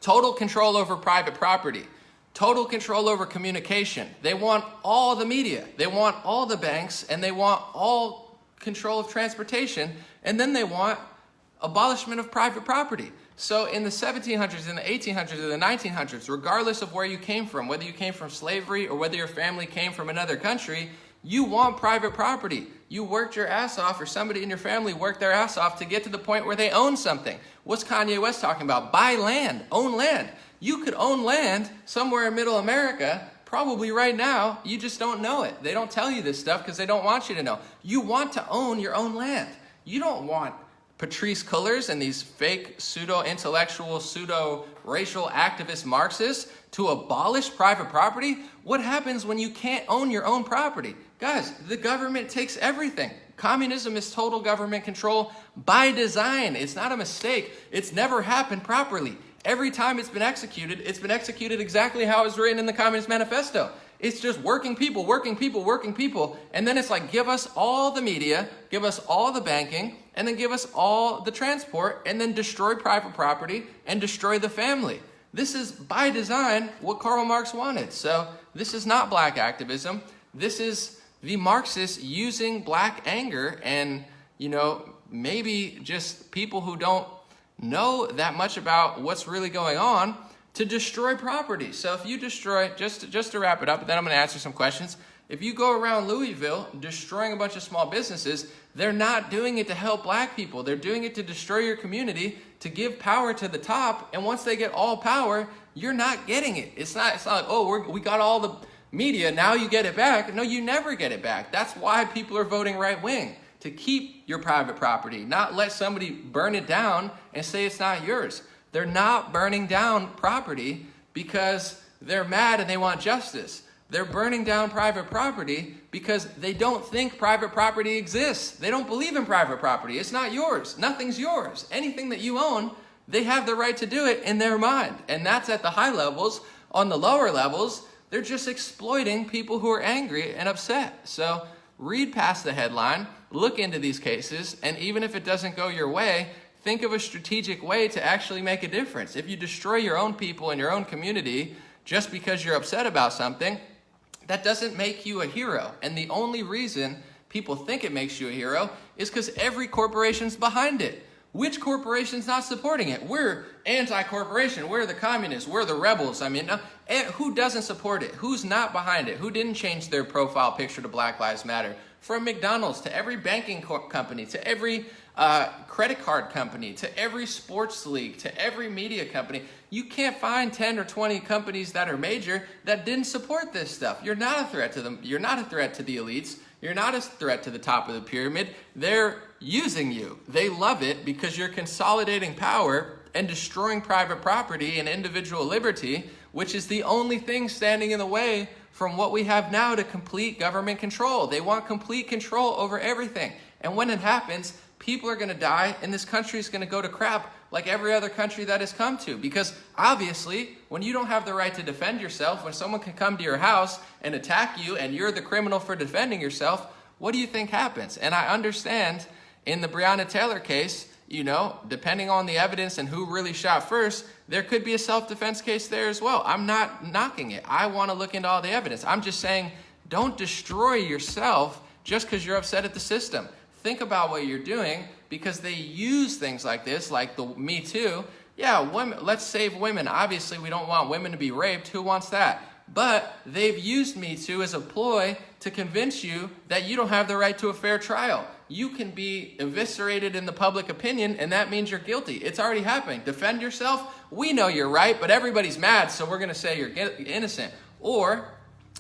total control over private property, total control over communication. They want all the media, they want all the banks, and they want all control of transportation, and then they want abolishment of private property. So in the 1700s, in the 1800s, in the 1900s, regardless of where you came from, whether you came from slavery or whether your family came from another country, you want private property. You worked your ass off, or somebody in your family worked their ass off to get to the point where they own something. What's Kanye West talking about? Buy land, own land. You could own land somewhere in middle America, probably right now. You just don't know it. They don't tell you this stuff because they don't want you to know. You want to own your own land. You don't want Patrice Cullors and these fake pseudo-intellectual, pseudo-racial activist Marxists to abolish private property? What happens when you can't own your own property? Guys, the government takes everything. Communism is total government control by design. It's not a mistake. It's never happened properly. Every time it's been executed exactly how it was written in the Communist Manifesto. It's just working people, working people, working people. And then it's like, give us all the media, give us all the banking, and then give us all the transport, and then destroy private property and destroy the family. This is, by design, what Karl Marx wanted. So this is not black activism. This is the Marxists using black anger and, maybe just people who don't know that much about what's really going on to destroy property. So if you destroy, just to wrap it up, and then I'm going to answer some questions. If you go around Louisville destroying a bunch of small businesses, they're not doing it to help black people. They're doing it to destroy your community, to give power to the top. And once they get all power, you're not getting it. It's not like, oh, we got all the media, now you get it back. No, you never get it back. That's why people are voting right wing, to keep your private property, not let somebody burn it down and say it's not yours. They're not burning down property because they're mad and they want justice. They're burning down private property because they don't think private property exists. They don't believe in private property. It's not yours. Nothing's yours. Anything that you own, they have the right to do it in their mind. And that's at the high levels. On the lower levels, they're just exploiting people who are angry and upset. So read past the headline, look into these cases, and even if it doesn't go your way, think of a strategic way to actually make a difference. If you destroy your own people and your own community just because you're upset about something, that doesn't make you a hero. And the only reason people think it makes you a hero is because every corporation's behind it. Which corporation's not supporting it? We're anti-corporation. We're the communists. We're the rebels. I mean, who doesn't support it? Who's not behind it? Who didn't change their profile picture to Black Lives Matter? From McDonald's to every banking company, to every credit card company, to every sports league, to every media company. You can't find 10 or 20 companies that are major that didn't support this stuff. You're not a threat to them. You're not a threat to the elites. You're not a threat to the top of the pyramid. They're using you. They love it because you're consolidating power and destroying private property and individual liberty, which is the only thing standing in the way from what we have now to complete government control. They want complete control over everything. And when it happens, people are going to die and this country is going to go to crap like every other country that has come to. Because obviously, when you don't have the right to defend yourself, when someone can come to your house and attack you and you're the criminal for defending yourself, what do you think happens? And I understand in the Breonna Taylor case, depending on the evidence and who really shot first, there could be a self-defense case there as well. I'm not knocking it. I want to look into all the evidence. I'm just saying, don't destroy yourself just because you're upset at the system. Think about what you're doing, because they use things like this, like the Me Too. Yeah, women, let's save women. Obviously, we don't want women to be raped. Who wants that? But they've used Me Too as a ploy to convince you that you don't have the right to a fair trial. You can be eviscerated in the public opinion, and that means you're guilty. It's already happening. Defend yourself. We know you're right, but everybody's mad, so we're going to say you're innocent. Or,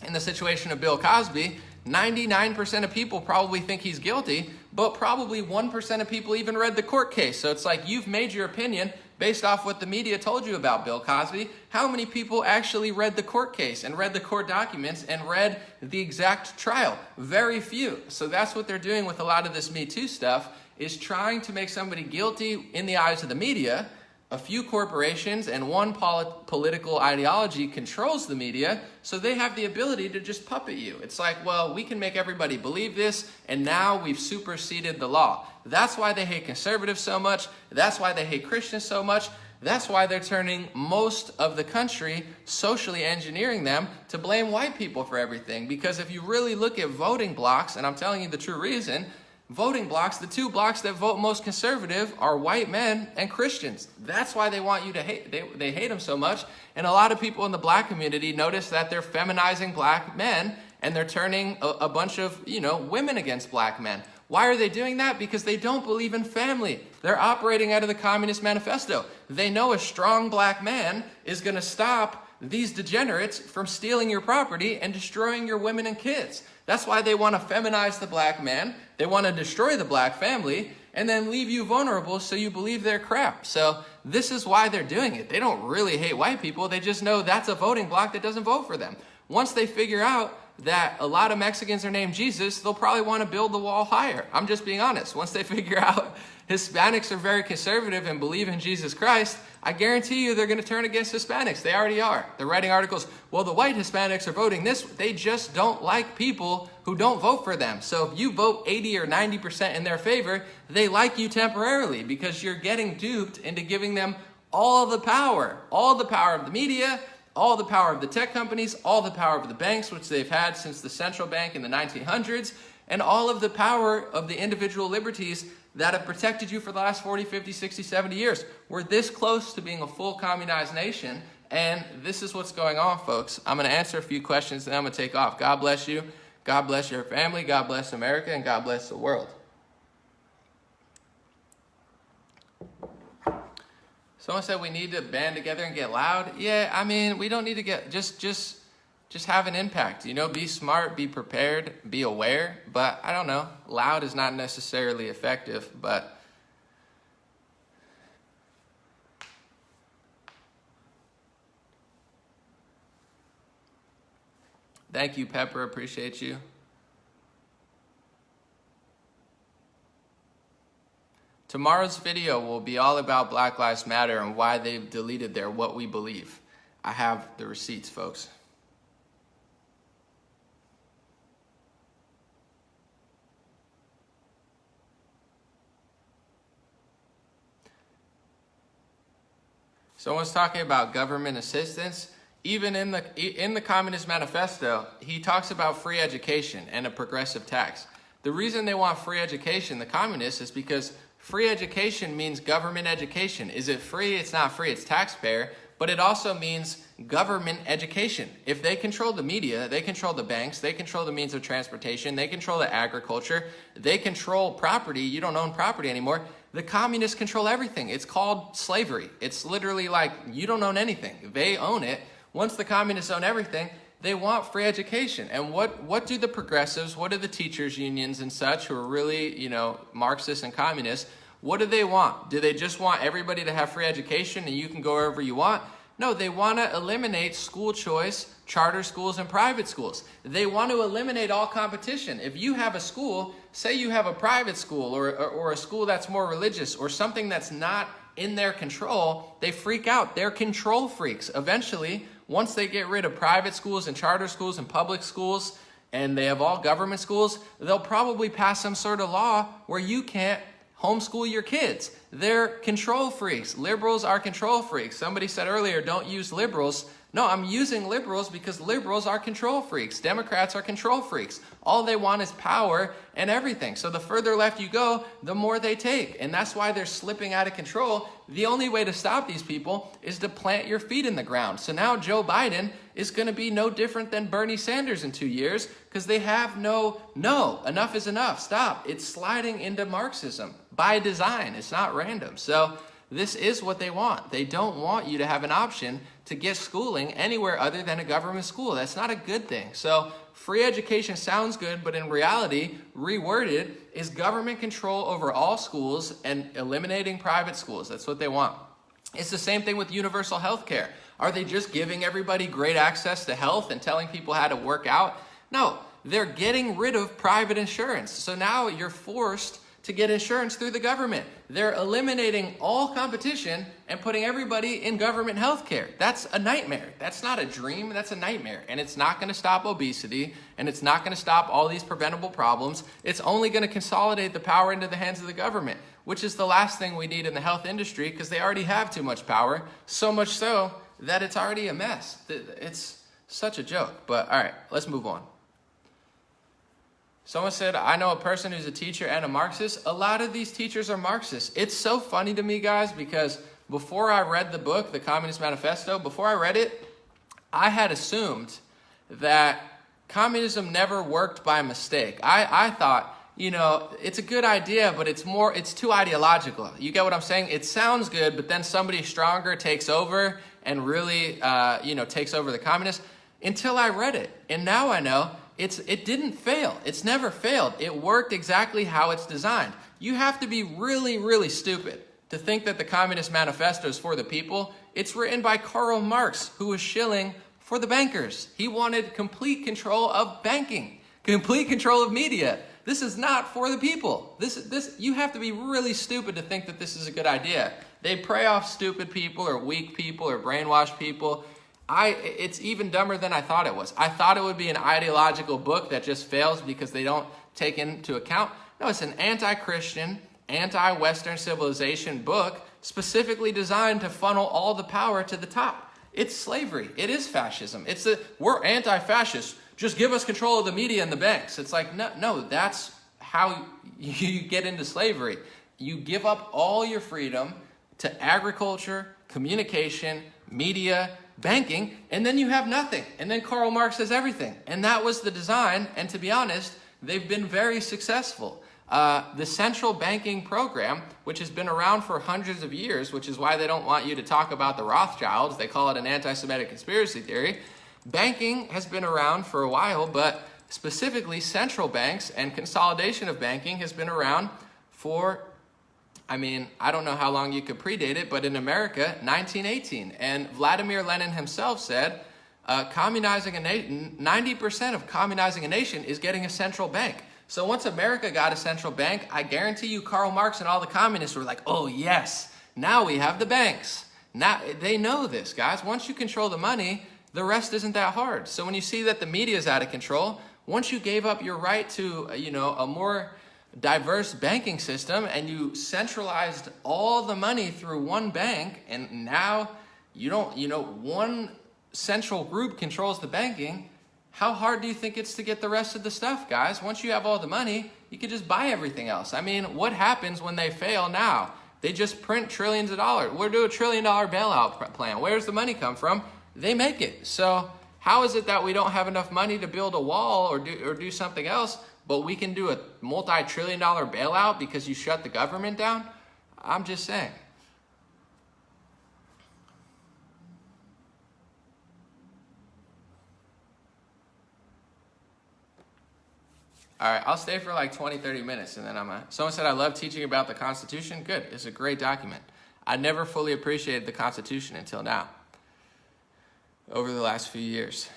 in the situation of Bill Cosby, 99% of people probably think he's guilty, but probably 1% of people even read the court case. So it's like you've made your opinion based off what the media told you about Bill Cosby. How many people actually read the court case and read the court documents and read the exact trial? Very few. So that's what they're doing with a lot of this Me Too stuff, is trying to make somebody guilty in the eyes of the media. A few corporations and one political ideology controls the media, so they have the ability to just puppet you. It's like, well, we can make everybody believe this, and now we've superseded the law. That's why they hate conservatives so much. That's why they hate Christians so much. That's why they're turning most of the country, socially engineering them to blame white people for everything. Because if you really look at voting blocks, and I'm telling you the true reason, voting blocks, the two blocks that vote most conservative are white men and Christians. That's why they want you to hate. They hate them so much. And a lot of people in the black community notice that they're feminizing black men and they're turning a bunch of, women against black men. Why are they doing that? Because they don't believe in family. They're operating out of the Communist Manifesto. They know a strong black man is going to stop these degenerates from stealing your property and destroying your women and kids. That's why they want to feminize the black man. They want to destroy the black family and then leave you vulnerable so you believe they're crap. So this is why they're doing it. They don't really hate white people. They just know that's a voting bloc that doesn't vote for them. Once they figure out that a lot of Mexicans are named Jesus, they'll probably want to build the wall higher. I'm just being honest. Once they figure out Hispanics are very conservative and believe in Jesus Christ, I guarantee you they're going to turn against Hispanics. They already are. They're writing articles, well, the white Hispanics are voting this. They just don't like people who don't vote for them. So if you vote 80 or 90% in their favor, they like you temporarily because you're getting duped into giving them all the power of the media, all the power of the tech companies, all the power of the banks, which they've had since the central bank in the 1900s, and all of the power of the individual liberties that have protected you for the last 40, 50, 60, 70 years. We're this close to being a full communized nation, and this is what's going on, folks. I'm going to answer a few questions, and then I'm going to take off. God bless you. God bless your family. God bless America, and God bless the world. Someone said we need to band together and get loud. Yeah, I mean, we don't need to get, just have an impact. You know, be smart, be prepared, be aware. But I don't know, loud is not necessarily effective, but thank you, Pepper, appreciate you. Tomorrow's video will be all about Black Lives Matter and why they've deleted their What We Believe. I have the receipts, folks. Someone's talking about government assistance. Even in the Communist Manifesto, he talks about free education and a progressive tax. The reason they want free education, the communists, is because free education means government education. Is it free? It's not free, it's taxpayer, but it also means government education. If they control the media, they control the banks, they control the means of transportation, they control the agriculture, they control property. You don't own property anymore. The communists control everything. It's called slavery. It's literally like you don't own anything. They own it. Once the communists own everything, they want free education. And what do the progressives, what do the teachers unions and such who are really, you know, Marxists and communists, what do they want? Do they just want everybody to have free education and you can go wherever you want? No, they want to eliminate school choice, charter schools, and private schools. They want to eliminate all competition. If you have a school, say you have a private school or a school that's more religious or something that's not in their control, they freak out. They're control freaks. Eventually, once they get rid of private schools and charter schools and public schools, and they have all government schools, they'll probably pass some sort of law where you can't homeschool your kids. They're control freaks. Liberals are control freaks. Somebody said earlier, don't use liberals. No, I'm using liberals because liberals are control freaks. Democrats are control freaks. All they want is power and everything. So the further left you go, the more they take. And that's why they're slipping out of control. The only way to stop these people is to plant your feet in the ground. So now Joe Biden is going to be no different than Bernie Sanders in 2 years because they have no, enough is enough. Stop. It's sliding into Marxism by design. It's not random. So this is what they want. They don't want you to have an option to get schooling anywhere other than a government school. That's not a good thing. So free education sounds good, but in reality, reworded, is government control over all schools and eliminating private schools. That's what they want. It's the same thing with universal health care. Are they just giving everybody great access to health and telling people how to work out? No, they're getting rid of private insurance. So now you're forced to get insurance through the government. They're eliminating all competition and putting everybody in government health care. That's a nightmare. That's not a dream, that's a nightmare. And it's not gonna stop obesity, and it's not gonna stop all these preventable problems. It's only gonna consolidate the power into the hands of the government, which is the last thing we need in the health industry because they already have too much power, so much so that it's already a mess. It's such a joke, but all right, let's move on. Someone said, I know a person who's a teacher and a Marxist. A lot of these teachers are Marxists. It's so funny to me, guys, because before I read the book, The Communist Manifesto, before I read it, I had assumed that communism never worked by mistake. I thought, you know, it's a good idea, but it's too ideological. You get what I'm saying? It sounds good, but then somebody stronger takes over and really, takes over the communists. Until I read it. And now I know it didn't fail. It's never failed. It worked exactly how it's designed. You have to be really, really stupid to think that the Communist Manifesto is for the people. It's written by Karl Marx, who was shilling for the bankers. He wanted complete control of banking, complete control of media. This is not for the people. You have to be really stupid to think that this is a good idea. They prey off stupid people or weak people or brainwashed people. It's even dumber than I thought it was. I thought it would be an ideological book that just fails because they don't take into account. No, it's an anti-Christian, anti-Western civilization book specifically designed to funnel all the power to the top. It's slavery. It is fascism. We're anti-fascist. Just give us control of the media and the banks. It's like, no, that's how you get into slavery. You give up all your freedom to agriculture, communication, media, banking, and then you have nothing. And then Karl Marx has everything. And that was the design. And to be honest, they've been very successful. The central banking program, which has been around for hundreds of years, which is why they don't want you to talk about the Rothschilds. They call it an anti-Semitic conspiracy theory. Banking has been around for a while, but specifically central banks and consolidation of banking has been around for, I don't know how long you could predate it, but in America, 1918. And Vladimir Lenin himself said, 90% of communizing a nation is getting a central bank. So once America got a central bank, I guarantee you Karl Marx and all the communists were like, oh yes, now we have the banks. Now they know this, guys. Once you control the money, the rest isn't that hard. So when you see that the media is out of control, once you gave up your right to, a more diverse banking system and you centralized all the money through one bank, and now one central group controls the banking, how hard do you think it's to get the rest of the stuff, guys? Once you have all the money, you can just buy everything else. What happens when they fail now? They just print trillions of dollars. We'll do $1 trillion bailout plan. Where's the money come from? They make it. So how is it that we don't have enough money to build a wall or do something else, but we can do a multi-trillion-dollar bailout because you shut the government down? I'm just saying. All right, I'll stay for like 20, 30 minutes, and then someone said, I love teaching about the Constitution. Good, it's a great document. I never fully appreciated the Constitution until now, over the last few years.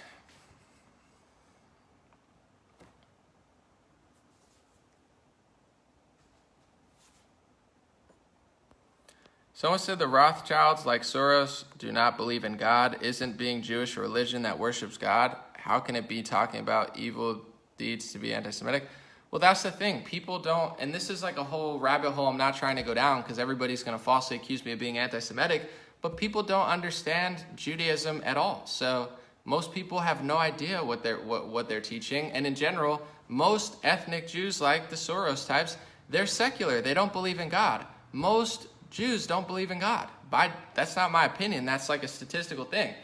Someone said the Rothschilds, like Soros, do not believe in God. Isn't being Jewish a religion that worships God? How can it be talking about evil deeds to be anti-Semitic? Well, that's the thing. People don't, and this is like a whole rabbit hole I'm not trying to go down because everybody's going to falsely accuse me of being anti-Semitic, but people don't understand Judaism at all. So most people have no idea what they're teaching, and in general, most ethnic Jews like the Soros types, they're secular. They don't believe in God. Most Jews don't believe in God. That's not my opinion. That's like a statistical thing.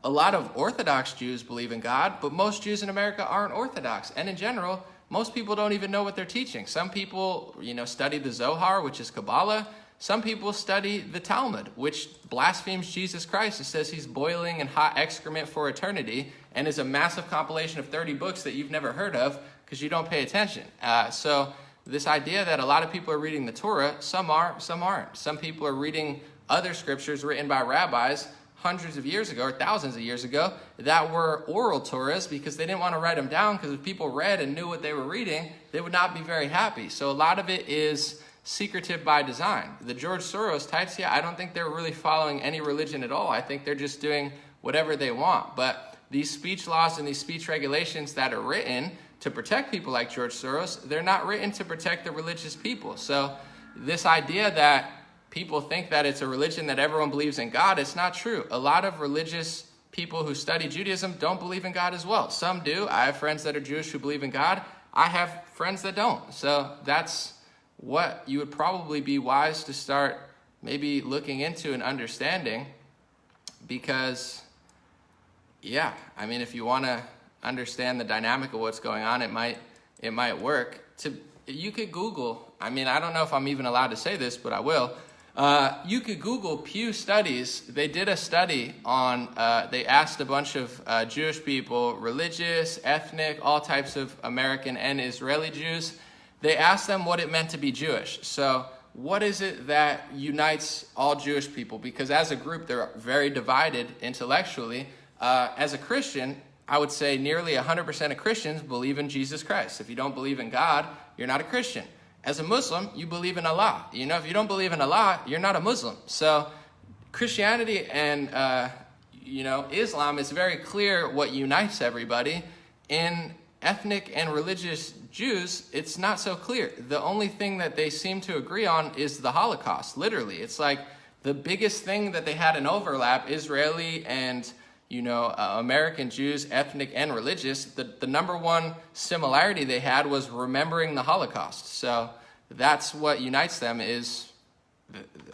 A lot of Orthodox Jews believe in God, but most Jews in America aren't Orthodox. And in general, most people don't even know what they're teaching. Some people, study the Zohar, which is Kabbalah. Some people study the Talmud, which blasphemes Jesus Christ and says he's boiling in hot excrement for eternity and is a massive compilation of 30 books that you've never heard of because you don't pay attention. So this idea that a lot of people are reading the Torah, some are, some aren't. Some people are reading other scriptures written by rabbis hundreds of years ago or thousands of years ago that were oral Torahs because they didn't want to write them down, because if people read and knew what they were reading, they would not be very happy. So a lot of it is secretive by design. The George Soros types, I don't think they're really following any religion at all. I think they're just doing whatever they want. But these speech laws and these speech regulations that are written to protect people like George Soros, they're not written to protect the religious people. So this idea that people think that it's a religion that everyone believes in God, it's not true. A lot of religious people who study Judaism don't believe in God as well. Some do. I have friends that are Jewish who believe in God. I have friends that don't. So that's what you would probably be wise to start maybe looking into and understanding, because, if you want to understand the dynamic of what's going on, it might work. You could Google, I don't know if I'm even allowed to say this, but I will. You could Google Pew Studies. They did a study on, they asked a bunch of Jewish people, religious, ethnic, all types of American and Israeli Jews. They asked them what it meant to be Jewish. So what is it that unites all Jewish people? Because as a group, they're very divided intellectually. As a Christian, I would say nearly 100% of Christians believe in Jesus Christ. If you don't believe in God, you're not a Christian. As a Muslim, you believe in Allah. You know, if you don't believe in Allah, you're not a Muslim. So Christianity and, Islam, is very clear what unites everybody. In ethnic and religious Jews, it's not so clear. The only thing that they seem to agree on is the Holocaust, literally. It's like the biggest thing that they had an overlap, Israeli and American Jews, ethnic and religious, the number one similarity they had was remembering the Holocaust. So that's what unites them is,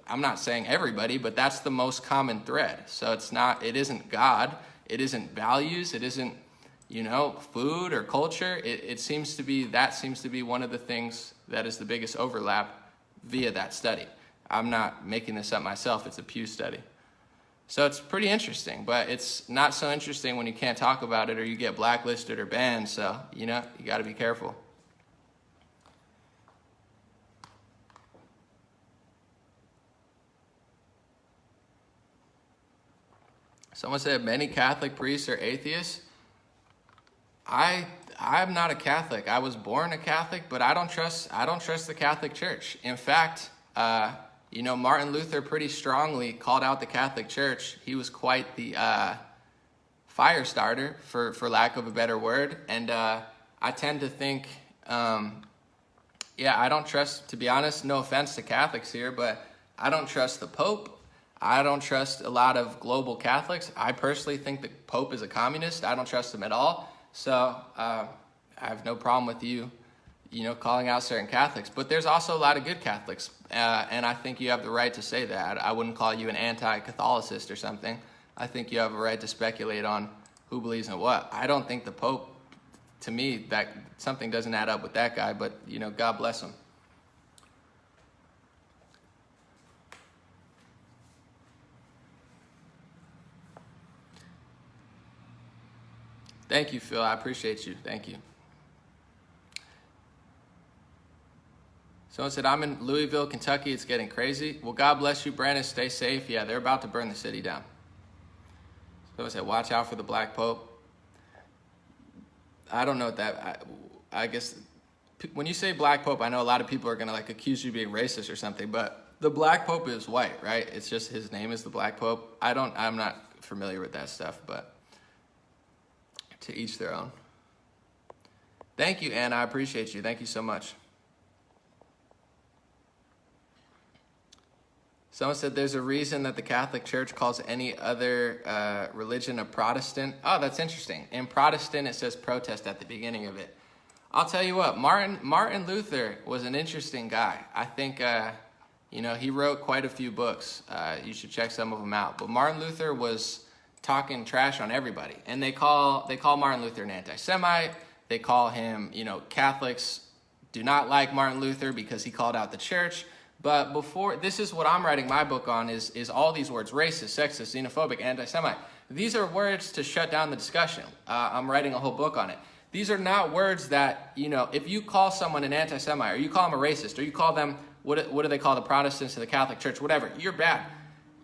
I'm not saying everybody, but that's the most common thread. So it isn't God, it isn't values, it isn't, food or culture. It seems to be one of the things that is the biggest overlap via that study. I'm not making this up myself, it's a Pew study. So it's pretty interesting, but it's not so interesting when you can't talk about it or you get blacklisted or banned. So, you got to be careful. Someone said many Catholic priests are atheists. I'm not a Catholic. I was born a Catholic, but I don't trust the Catholic Church. In fact, Martin Luther pretty strongly called out the Catholic Church. He was quite the fire starter, for lack of a better word. And I tend to think, I don't trust, to be honest, no offense to Catholics here, but I don't trust the Pope. I don't trust a lot of global Catholics. I personally think the Pope is a communist. I don't trust him at all. So I have no problem with you calling out certain Catholics, but there's also a lot of good Catholics, and I think you have the right to say that. I wouldn't call you an anti-Catholicist or something. I think you have a right to speculate on who believes in what. I don't think the Pope, to me, that something doesn't add up with that guy, but, God bless him. Thank you, Phil. I appreciate you. Thank you. Someone said, I'm in Louisville, Kentucky. It's getting crazy. Well, God bless you, Brandon. Stay safe. Yeah, they're about to burn the city down. Someone said, watch out for the Black Pope. I don't know what that... I guess when you say Black Pope, I know a lot of people are going to accuse you of being racist or something, but the Black Pope is white, right? It's just his name is the Black Pope. I'm not familiar with that stuff, but to each their own. Thank you, Anna. I appreciate you. Thank you so much. Someone said there's a reason that the Catholic Church calls any other religion a Protestant. Oh, that's interesting. In Protestant, it says protest at the beginning of it. I'll tell you what, Martin Luther was an interesting guy. I think, he wrote quite a few books. You should check some of them out. But Martin Luther was talking trash on everybody. And they call Martin Luther an anti-Semite. They call him, Catholics do not like Martin Luther because he called out the church. But this is what I'm writing my book on is all these words: racist, sexist, xenophobic, anti-Semite. These are words to shut down the discussion. I'm writing a whole book on it. These are not words that, if you call someone an anti-Semite, or you call them a racist, or you call them, what do they call the Protestants or the Catholic Church, whatever, you're bad.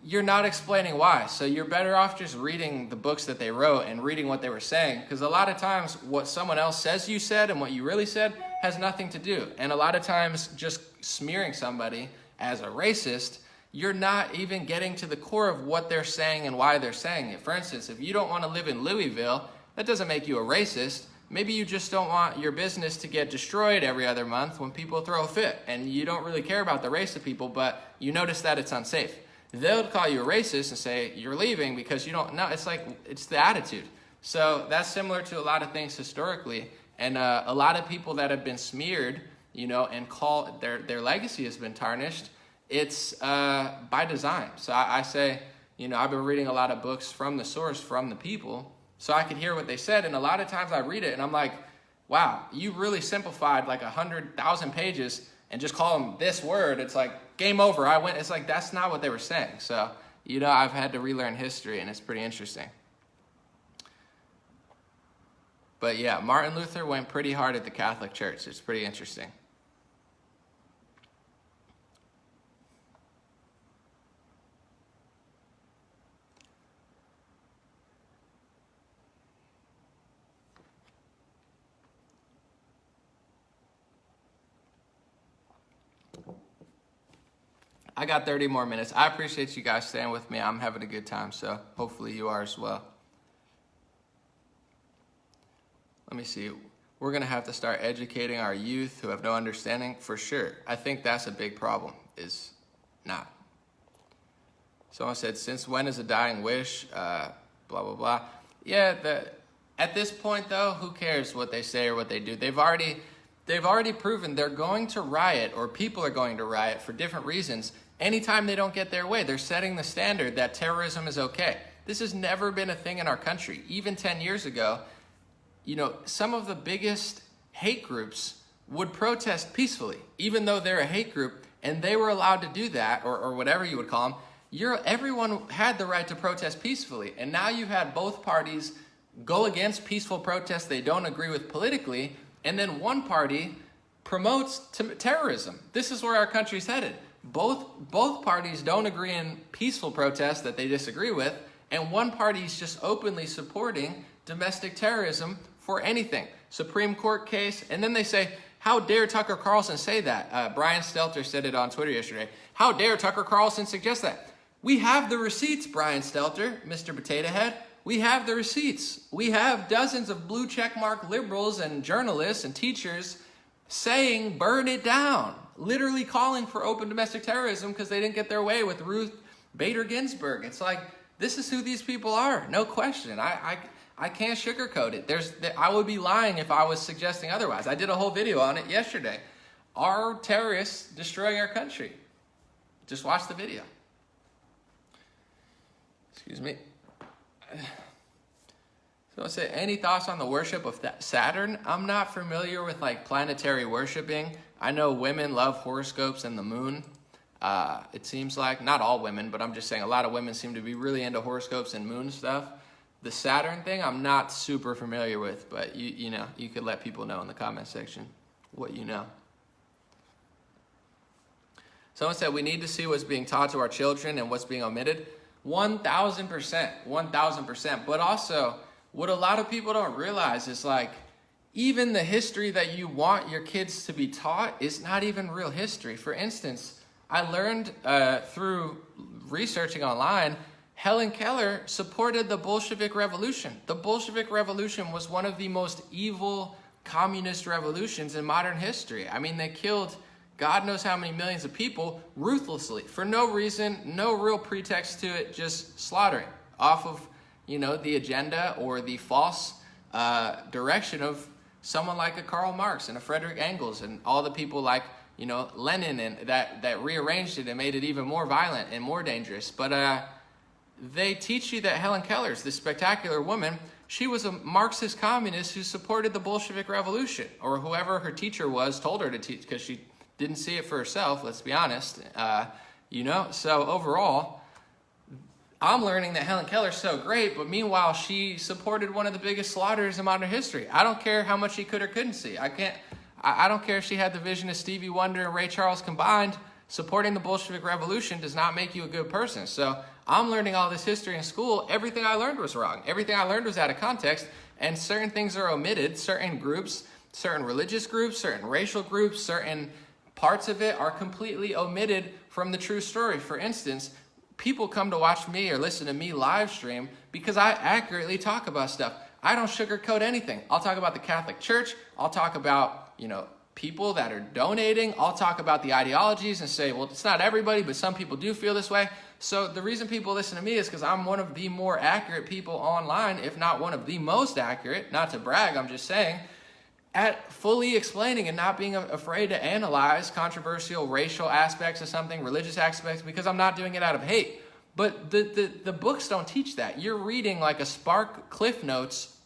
You're not explaining why. So you're better off just reading the books that they wrote and reading what they were saying. Because a lot of times what someone else says you said and what you really said has nothing to do. And a lot of times just smearing somebody as a racist, you're not even getting to the core of what they're saying and why they're saying it. For instance, if you don't want to live in Louisville, that doesn't make you a racist. Maybe you just don't want your business to get destroyed every other month when people throw a fit. And you don't really care about the race of people, but you notice that it's unsafe. They'll call you a racist and say you're leaving because you don't know. It's the attitude. So that's similar to a lot of things historically. And a lot of people that have been smeared, and call their legacy has been tarnished. It's by design. So I say, I've been reading a lot of books from the source, from the people, so I could hear what they said. And a lot of times I read it and I'm like, wow, you really simplified 100,000 pages and just call them this word, it's like, game over, I win. It's like, that's not what they were saying. So, you know, I've had to relearn history, and it's pretty interesting. But yeah, Martin Luther went pretty hard at the Catholic Church. It's pretty interesting. I got 30 more minutes. I appreciate you guys staying with me. I'm having a good time, so hopefully you are as well. Let me see. We're going to have to start educating our youth who have no understanding, for sure. I think that's a big problem, is not. Someone said, since when is a dying wish? Blah, blah, blah. Yeah, at this point, though, who cares what they say or what they do? They've already proven they're going to riot, or people are going to riot for different reasons. Anytime they don't get their way, they're setting the standard that terrorism is okay. This has never been a thing in our country. Even 10 years ago, you know, some of the biggest hate groups would protest peacefully, even though they're a hate group, and they were allowed to do that, or whatever you would call them. Everyone had the right to protest peacefully, and now you've had both parties go against peaceful protests they don't agree with politically, and then one party promotes terrorism. This is where our country's headed. Both parties don't agree in peaceful protests that they disagree with, and one party is just openly supporting domestic terrorism for anything. Supreme Court case, and then they say, how dare Tucker Carlson say that? Brian Stelter said it on Twitter yesterday. How dare Tucker Carlson suggest that? We have the receipts, Brian Stelter, Mr. Potato Head. We have the receipts. We have dozens of blue checkmark liberals and journalists and teachers saying, burn it down, literally calling for open domestic terrorism because they didn't get their way with Ruth Bader Ginsburg. It's like, this is who these people are, no question. I can't sugarcoat it. I would be lying if I was suggesting otherwise. I did a whole video on it yesterday. Are terrorists destroying our country? Just watch the video. Excuse me. So I say, any thoughts on the worship of Saturn? I'm not familiar with like planetary worshiping. I know women love horoscopes and the moon. It seems like, not all women, but I'm just saying a lot of women seem to be really into horoscopes and moon stuff. The Saturn thing, I'm not super familiar with, but you know, you could let people know in the comment section what you know. Someone said we need to see what's being taught to our children and what's being omitted. 1,000%, 1,000%. But also, what a lot of people don't realize is like, even the history that you want your kids to be taught is not even real history. For instance, I learned through researching online, Helen Keller supported the Bolshevik Revolution. The Bolshevik Revolution was one of the most evil communist revolutions in modern history. I mean, they killed God knows how many millions of people ruthlessly for no reason, no real pretext to it, just slaughtering off of, you know, the agenda or the false direction of someone like a Karl Marx and a Frederick Engels and all the people like, you know, Lenin and that rearranged it and made it even more violent and more dangerous. But they teach you that Helen Keller's this spectacular woman. She was a Marxist communist who supported the Bolshevik Revolution, or whoever her teacher was told her to teach, because she didn't see it for herself, let's be honest. You know, so overall, I'm learning that Helen Keller's so great, but meanwhile, she supported one of the biggest slaughters in modern history. I don't care how much she could or couldn't see. I don't care if she had the vision of Stevie Wonder and Ray Charles combined. Supporting the Bolshevik Revolution does not make you a good person. So I'm learning all this history in school. Everything I learned was wrong. Everything I learned was out of context, and certain things are omitted. Certain groups, certain religious groups, certain racial groups, certain parts of it are completely omitted from the true story. For instance, people come to watch me or listen to me live stream because I accurately talk about stuff. I don't sugarcoat anything. I'll talk about the Catholic Church. I'll talk about, you know, people that are donating. I'll talk about the ideologies and say, well, it's not everybody, but some people do feel this way. So the reason people listen to me is because I'm one of the more accurate people online, if not one of the most accurate. Not to brag, I'm just saying, at fully explaining and not being afraid to analyze controversial racial aspects of something, religious aspects, because I'm not doing it out of hate. But the books don't teach that. You're reading like a Spark Cliff Notes.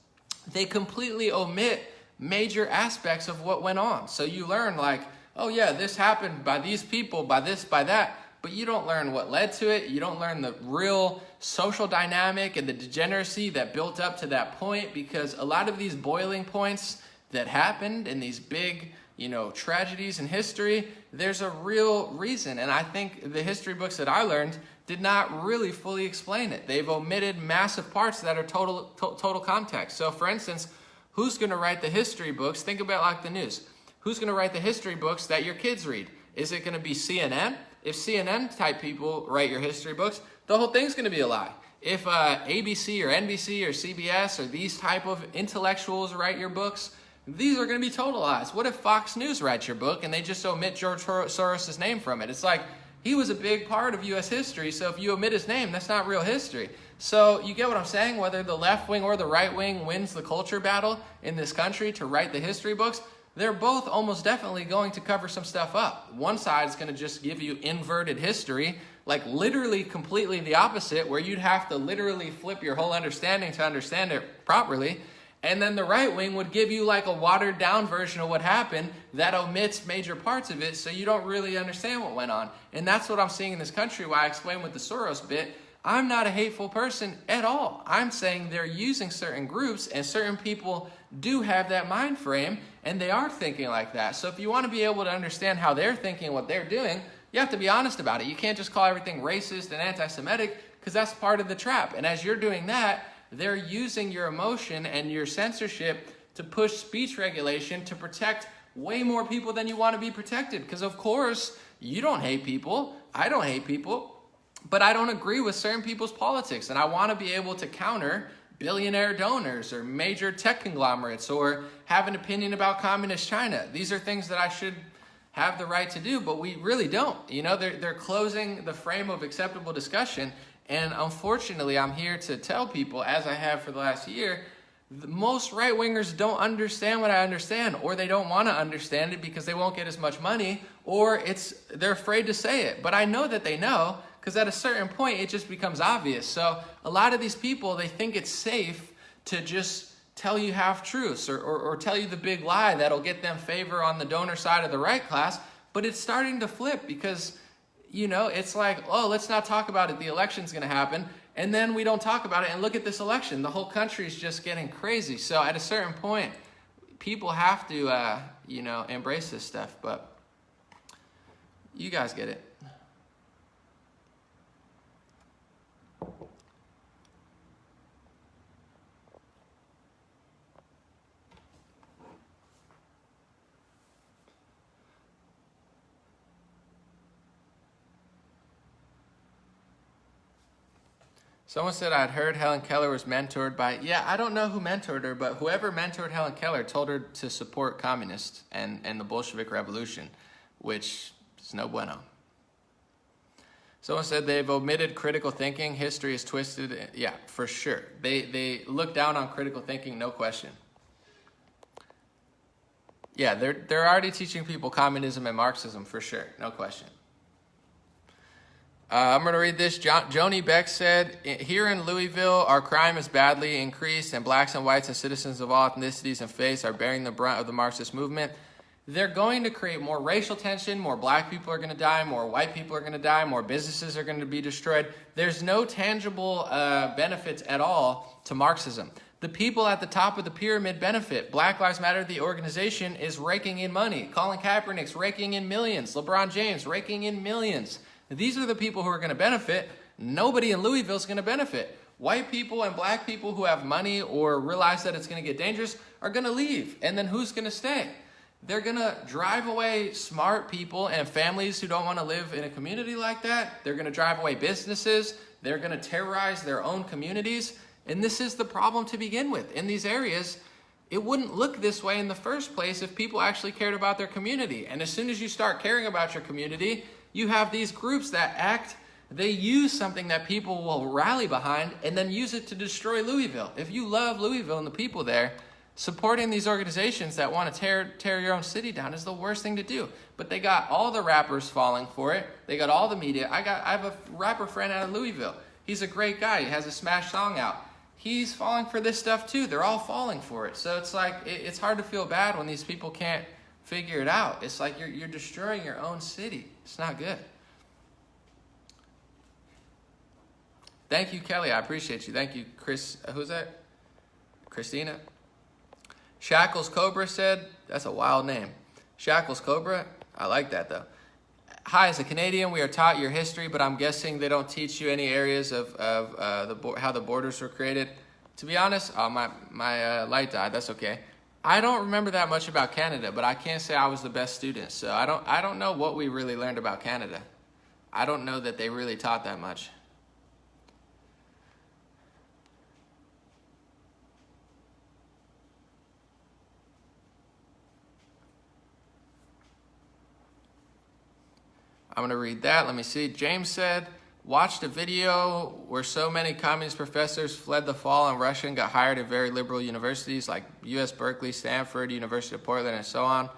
They completely omit major aspects of what went on. So you learn like, oh yeah, this happened by these people, by this, by that. But you don't learn what led to it. You don't learn the real social dynamic and the degeneracy that built up to that point, because a lot of these boiling points that happened in these big, tragedies in history, there's a real reason. And I think the history books that I learned did not really fully explain it. They've omitted massive parts that are total context. So for instance, who's going to write the history books? Think about like the news. Who's going to write the history books that your kids read? Is it going to be CNN? If CNN type people write your history books, the whole thing's going to be a lie. If ABC or NBC or CBS or these type of intellectuals write your books, these are going to be total lies. What if Fox News writes your book and they just omit George Soros' name from it? It's like, he was a big part of U.S. history, so if you omit his name, that's not real history. So you get what I'm saying? Whether the left wing or the right wing wins the culture battle in this country to write the history books, they're both almost definitely going to cover some stuff up. One side is going to just give you inverted history, like literally completely the opposite, where you'd have to literally flip your whole understanding to understand it properly. And then the right wing would give you like a watered down version of what happened that omits major parts of it, so you don't really understand what went on. And that's what I'm seeing in this country, why I explained with the Soros bit. I'm not a hateful person at all. I'm saying they're using certain groups, and certain people do have that mind frame, and they are thinking like that. So if you want to be able to understand how they're thinking and what they're doing, you have to be honest about it. You can't just call everything racist and anti-Semitic, because that's part of the trap. And as you're doing that, they're using your emotion and your censorship to push speech regulation to protect way more people than you want to be protected. Because of course, you don't hate people. I don't hate people. But I don't agree with certain people's politics. And I want to be able to counter billionaire donors or major tech conglomerates or have an opinion about communist China. These are things that I should have the right to do, but we really don't. They're closing the frame of acceptable discussion. And unfortunately, I'm here to tell people, as I have for the last year, most right-wingers don't understand what I understand, or they don't want to understand it because they won't get as much money, or they're afraid to say it. But I know that they know, because at a certain point, it just becomes obvious. So a lot of these people, they think it's safe to just tell you half-truths or tell you the big lie that'll get them favor on the donor side of the right class. But it's starting to flip because it's like, oh, let's not talk about it. The election's going to happen. And then we don't talk about it. And look at this election. The whole country is just getting crazy. So at a certain point, people have to, embrace this stuff. But you guys get it. Someone said I'd heard Helen Keller was mentored by, I don't know who mentored her, but whoever mentored Helen Keller told her to support communists and the Bolshevik Revolution, which is no bueno. Someone said they've omitted critical thinking. History is twisted. Yeah, for sure. They look down on critical thinking, no question. Yeah, they're already teaching people communism and Marxism, for sure, no question. I'm going to read this. Joni Beck said, here in Louisville, our crime is badly increased, and blacks and whites and citizens of all ethnicities and faiths are bearing the brunt of the Marxist movement. They're going to create more racial tension, more black people are going to die, more white people are going to die, more businesses are going to be destroyed. There's no tangible benefits at all to Marxism. The people at the top of the pyramid benefit. Black Lives Matter, the organization, is raking in money. Colin Kaepernick's raking in millions. LeBron James raking in millions. These are the people who are going to benefit. Nobody in Louisville is going to benefit. White people and black people who have money or realize that it's going to get dangerous are going to leave. And then who's going to stay? They're going to drive away smart people and families who don't want to live in a community like that. They're going to drive away businesses. They're going to terrorize their own communities. And this is the problem to begin with. In these areas, it wouldn't look this way in the first place if people actually cared about their community. And as soon as you start caring about your community, you have these groups that they use something that people will rally behind and then use it to destroy Louisville. If you love Louisville and the people there, supporting these organizations that want to tear your own city down is the worst thing to do. But they got all the rappers falling for it. They got all the media. I have a rapper friend out of Louisville. He's a great guy. He has a smash song out. He's falling for this stuff too. They're all falling for it. So it's like, it's hard to feel bad when these people can't figure it out. It's like you're destroying your own city. It's not good. Thank you, Kelly. I appreciate you. Thank you, Chris. Who's that? Christina. Shackles Cobra said, that's a wild name. Shackles Cobra. I like that, though. Hi, as a Canadian, we are taught your history, but I'm guessing they don't teach you any areas of how the borders were created. To be honest, my light died. That's okay. I don't remember that much about Canada, but I can't say I was the best student. So I don't know what we really learned about Canada. I don't know that they really taught that much. I'm going to read that. Let me see. James said, watched a video where so many communist professors fled the fall in Russia and got hired at very liberal universities like U.S. Berkeley, Stanford, University of Portland, and so on.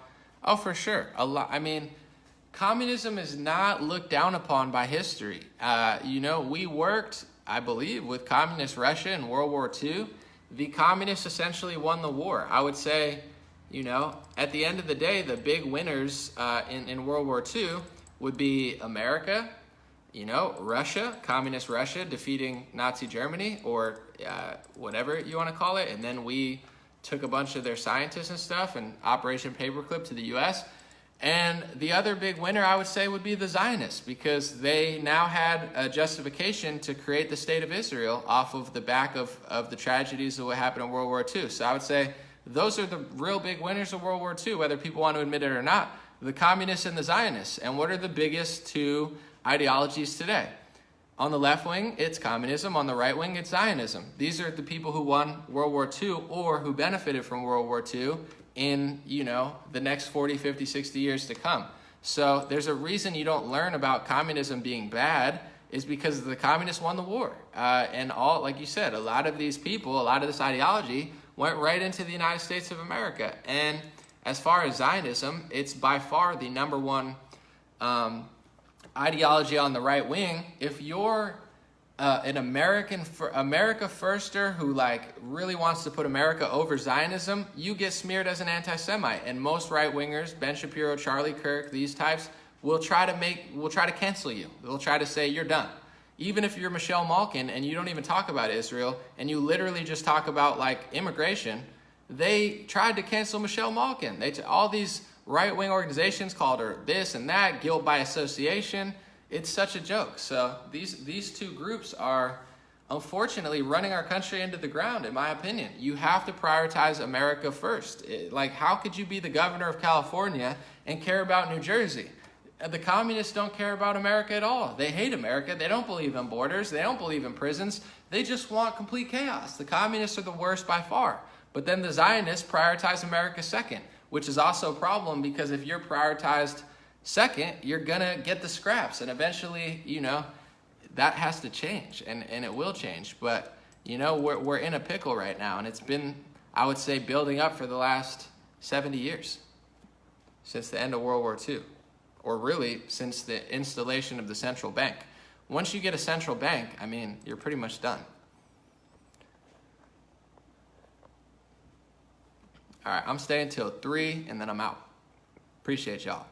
Oh, for sure. A lot. I mean, communism is not looked down upon by history. We worked, I believe, with communist Russia in World War II. The communists essentially won the war. I would say, at the end of the day, the big winners in World War II would be America, Russia, communist Russia defeating Nazi Germany, or whatever you want to call it. And then we took a bunch of their scientists and stuff and Operation Paperclip to the US. And the other big winner, I would say, would be the Zionists, because they now had a justification to create the state of Israel off of the back of the tragedies of what happened in World War II. So I would say those are the real big winners of World War II, whether people want to admit it or not. The communists and the Zionists. And what are the biggest two ideologies today? On the left wing, it's communism. On the right wing, it's Zionism. These are the people who won World War II or who benefited from World War II in, the next 40, 50, 60 years to come. So there's a reason you don't learn about communism being bad, is because the communists won the war. And all, like you said, a lot of these people, a lot of this ideology went right into the United States of America. And as far as Zionism, it's by far the number one ideology on the right wing. If you're an America firster who really wants to put America over Zionism, you get smeared as an anti-Semite. And most right-wingers, Ben Shapiro, Charlie Kirk, these types, will try to cancel you. They'll try to say you're done. Even if you're Michelle Malkin and you don't even talk about Israel and you literally just talk about immigration, they tried to cancel Michelle Malkin. All these right-wing organizations called her this and that, guilt by association. It's such a joke. So these two groups are unfortunately running our country into the ground, in my opinion. You have to prioritize America first. How could you be the governor of California and care about New Jersey? The communists don't care about America at all. They hate America. They don't believe in borders. They don't believe in prisons. They just want complete chaos. The communists are the worst by far. But then the Zionists prioritize America second, which is also a problem, because if you're prioritized second, you're going to get the scraps. And eventually, that has to change, and it will change. But, we're in a pickle right now, and it's been, I would say, building up for the last 70 years, since the end of World War II, or really since the installation of the central bank. Once you get a central bank, you're pretty much done. All right, I'm staying till 3, and then I'm out. Appreciate y'all.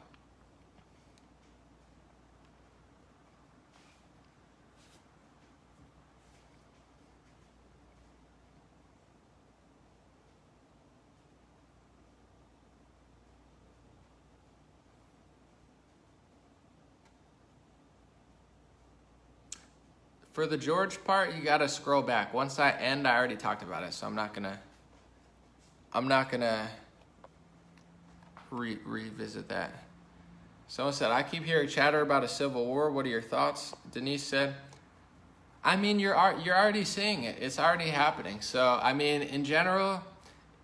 For the George part, you gotta scroll back. Once I end, I already talked about it, so I'm not gonna revisit that. Someone said, I keep hearing chatter about a civil war. What are your thoughts? Denise said, you're already seeing it. It's already happening. So, in general,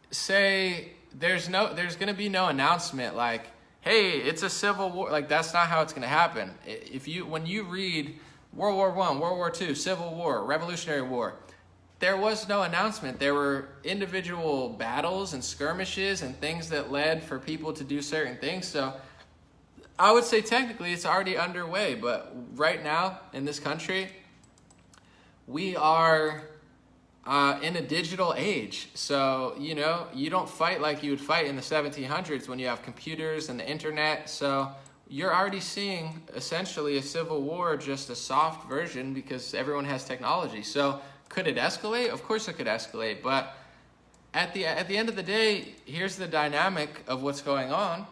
say there's gonna be no announcement like, hey, it's a civil war. That's not how it's gonna happen. When you read World War I, World War II, Civil War, Revolutionary War, there was no announcement. There were individual battles and skirmishes and things that led for people to do certain things. So I would say technically it's already underway, but right now in this country, we are in a digital age. So, you know, you don't fight like you would fight in the 1700s when you have computers and the internet. So you're already seeing essentially a civil war, just a soft version, because everyone has technology. So could it escalate? Of course it could escalate. But at the end of the day, here's the dynamic of what's going on.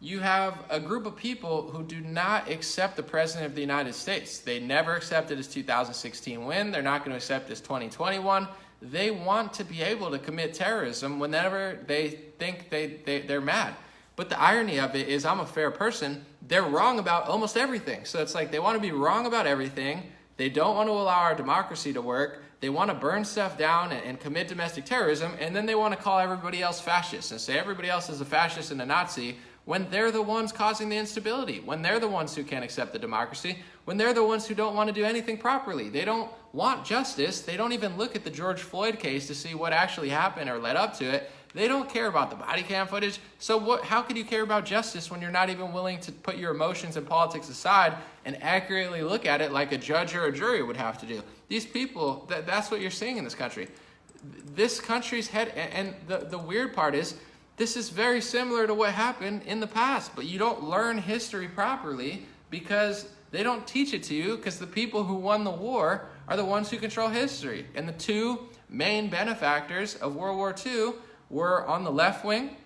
You have a group of people who do not accept the President of the United States. They never accepted his 2016 win. They're not going to accept his 2021. They want to be able to commit terrorism whenever they think they're mad. But the irony of it is, I'm a fair person. They're wrong about almost everything. So it's like they want to be wrong about everything. They don't want to allow our democracy to work. They want to burn stuff down and commit domestic terrorism. And then they want to call everybody else fascist and say everybody else is a fascist and a Nazi, when they're the ones causing the instability, when they're the ones who can't accept the democracy, when they're the ones who don't want to do anything properly. They don't want justice. They don't even look at the George Floyd case to see what actually happened or led up to it. They don't care about the body cam footage. So how could you care about justice when you're not even willing to put your emotions and politics aside and accurately look at it like a judge or a jury would have to do? These people, that's what you're seeing in this country. This country's head, and the weird part is, this is very similar to what happened in the past, but you don't learn history properly because they don't teach it to you, because the people who won the war are the ones who control history. And the two main benefactors of World War II were, on the left wing,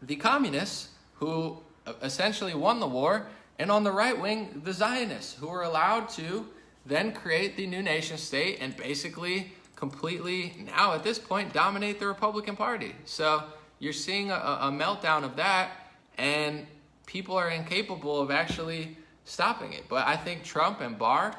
the communists, who essentially won the war, and on the right wing, the Zionists, who were allowed to then create the new nation state and basically completely, now at this point, dominate the Republican Party. So you're seeing a meltdown of that, and people are incapable of actually stopping it. But I think Trump and Barr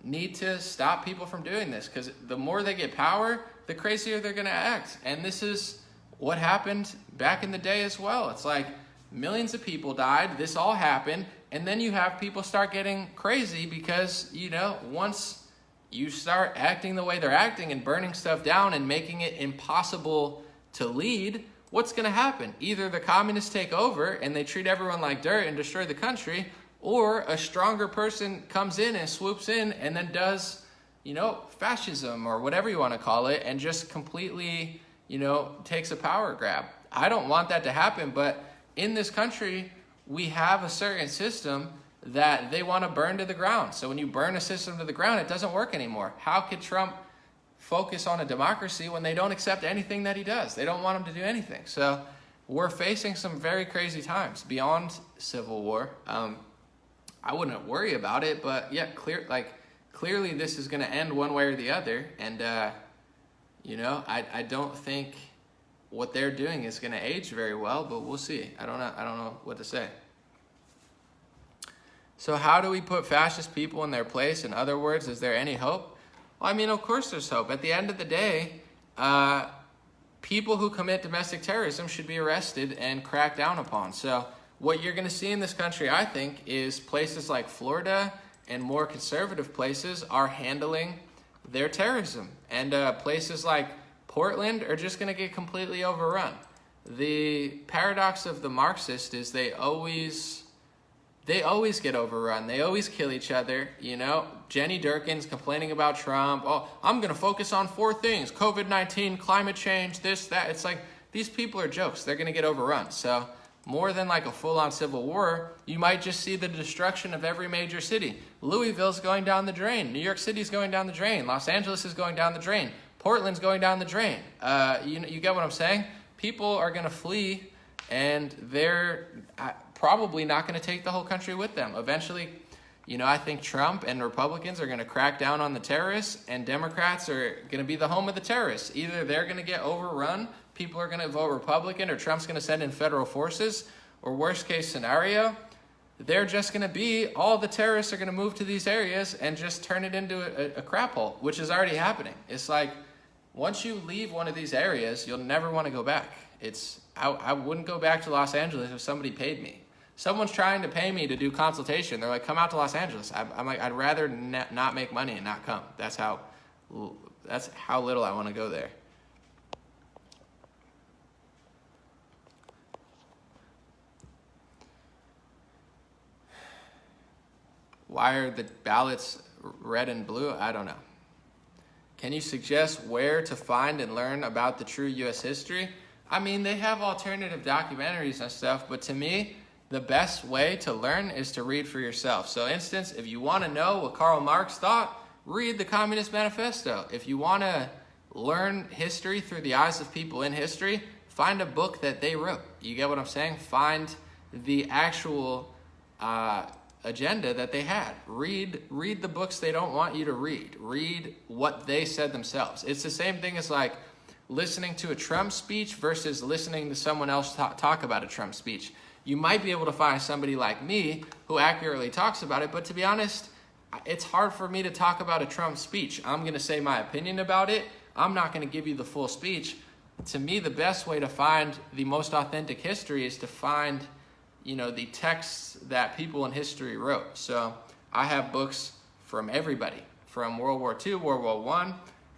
need to stop people from doing this, because the more they get power, the crazier they're going to act. And this is what happened back in the day as well. It's like millions of people died, this all happened, and then you have people start getting crazy because, you know, once you start acting the way they're acting and burning stuff down and making it impossible to lead, what's going to happen? Either the communists take over and they treat everyone like dirt and destroy the country, or a stronger person comes in and swoops in and then does, you know, fascism or whatever you want to call it, and just completely, you know, takes a power grab. I don't want that to happen, but in this country, we have a certain system that they want to burn to the ground. So when you burn a system to the ground, it doesn't work anymore. How could Trump focus on a democracy when they don't accept anything that he does? They don't want him to do anything. So we're facing some very crazy times beyond civil war. I wouldn't worry about it, but yeah, clearly this is going to end one way or the other. And, you know, I don't think what they're doing is going to age very well, but we'll see. I don't know what to say. So how do we put fascist people in their place? In other words, is there any hope? Well, I mean, of course there's hope. At the end of the day, people who commit domestic terrorism should be arrested and cracked down upon. So what you're going to see in this country, I think, is places like Florida and more conservative places are handling their terrorism. And places like Portland are just going to get completely overrun. The paradox of the Marxist is they always get overrun. They always kill each other, you know. Jenny Durkin's complaining about Trump. Oh, I'm going to focus on 4 things: COVID-19, climate change, this, that. It's like, these people are jokes. They're going to get overrun. So more than like a full-on civil war, you might just see the destruction of every major city. Louisville's going down the drain. New York City's going down the drain. Los Angeles is going down the drain. Portland's going down the drain. You get what I'm saying? People are going to flee, and they're probably not going to take the whole country with them. Eventually, you know, I think Trump and Republicans are going to crack down on the terrorists, and Democrats are going to be the home of the terrorists. Either they're going to get overrun, people are going to vote Republican, or Trump's going to send in federal forces, or worst case scenario, they're just going to be, all the terrorists are going to move to these areas and just turn it into a crap hole, which is already happening. It's like, once you leave one of these areas, you'll never want to go back. I wouldn't go back to Los Angeles if somebody paid me. Someone's trying to pay me to do consultation. They're like, come out to Los Angeles. I'm like, I'd rather not make money and not come. That's how little I want to go there. Why are the ballots red and blue? I don't know. can you suggest where to find and learn about the true U.S. history? I mean, they have alternative documentaries and stuff, but to me, the best way to learn is to read for yourself. So, instance, if you want to know what Karl Marx thought, read the Communist Manifesto. If you want to learn history through the eyes of people in history, find a book that they wrote. You get what I'm saying? Find the actual agenda that they had. Read the books they don't want you to read. Read what they said themselves. It's the same thing as like listening to a Trump speech versus listening to someone else talk about a Trump speech. You might be able to find somebody like me who accurately talks about it, but to be honest, it's hard for me to talk about a Trump speech. I'm going to say my opinion about it. I'm not going to give you the full speech. To me, the best way to find the most authentic history is to find, the texts that people in history wrote. So I have books from everybody, from World War II, World War I,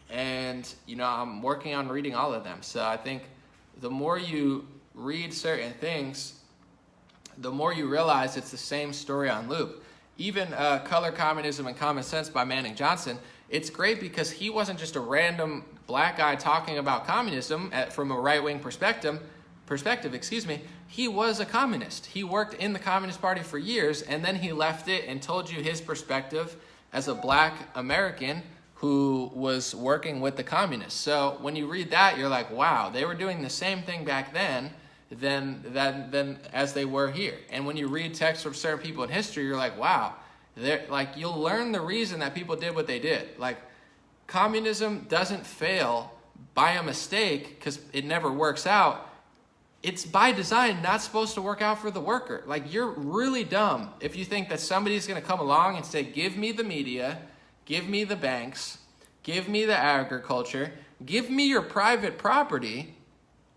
and, I'm working on reading all of them. So I think the more you read certain things, the more you realize it's the same story on loop. Even Color, Communism, and Common Sense by Manning Johnson, it's great because he wasn't just a random black guy talking about communism from a right-wing perspective, he was a communist. He worked in the Communist Party for years, and then he left it and told you his perspective as a black American who was working with the communists. So when you read that, you're like, wow, they were doing the same thing back then than as they were here. And when you read texts from certain people in history, you're like, wow, you'll learn the reason that people did what they did. Like, communism doesn't fail by a mistake because it never works out. It's by design not supposed to work out for the worker. Like, you're really dumb if you think that somebody's going to come along and say, give me the media, give me the banks, give me the agriculture, give me your private property,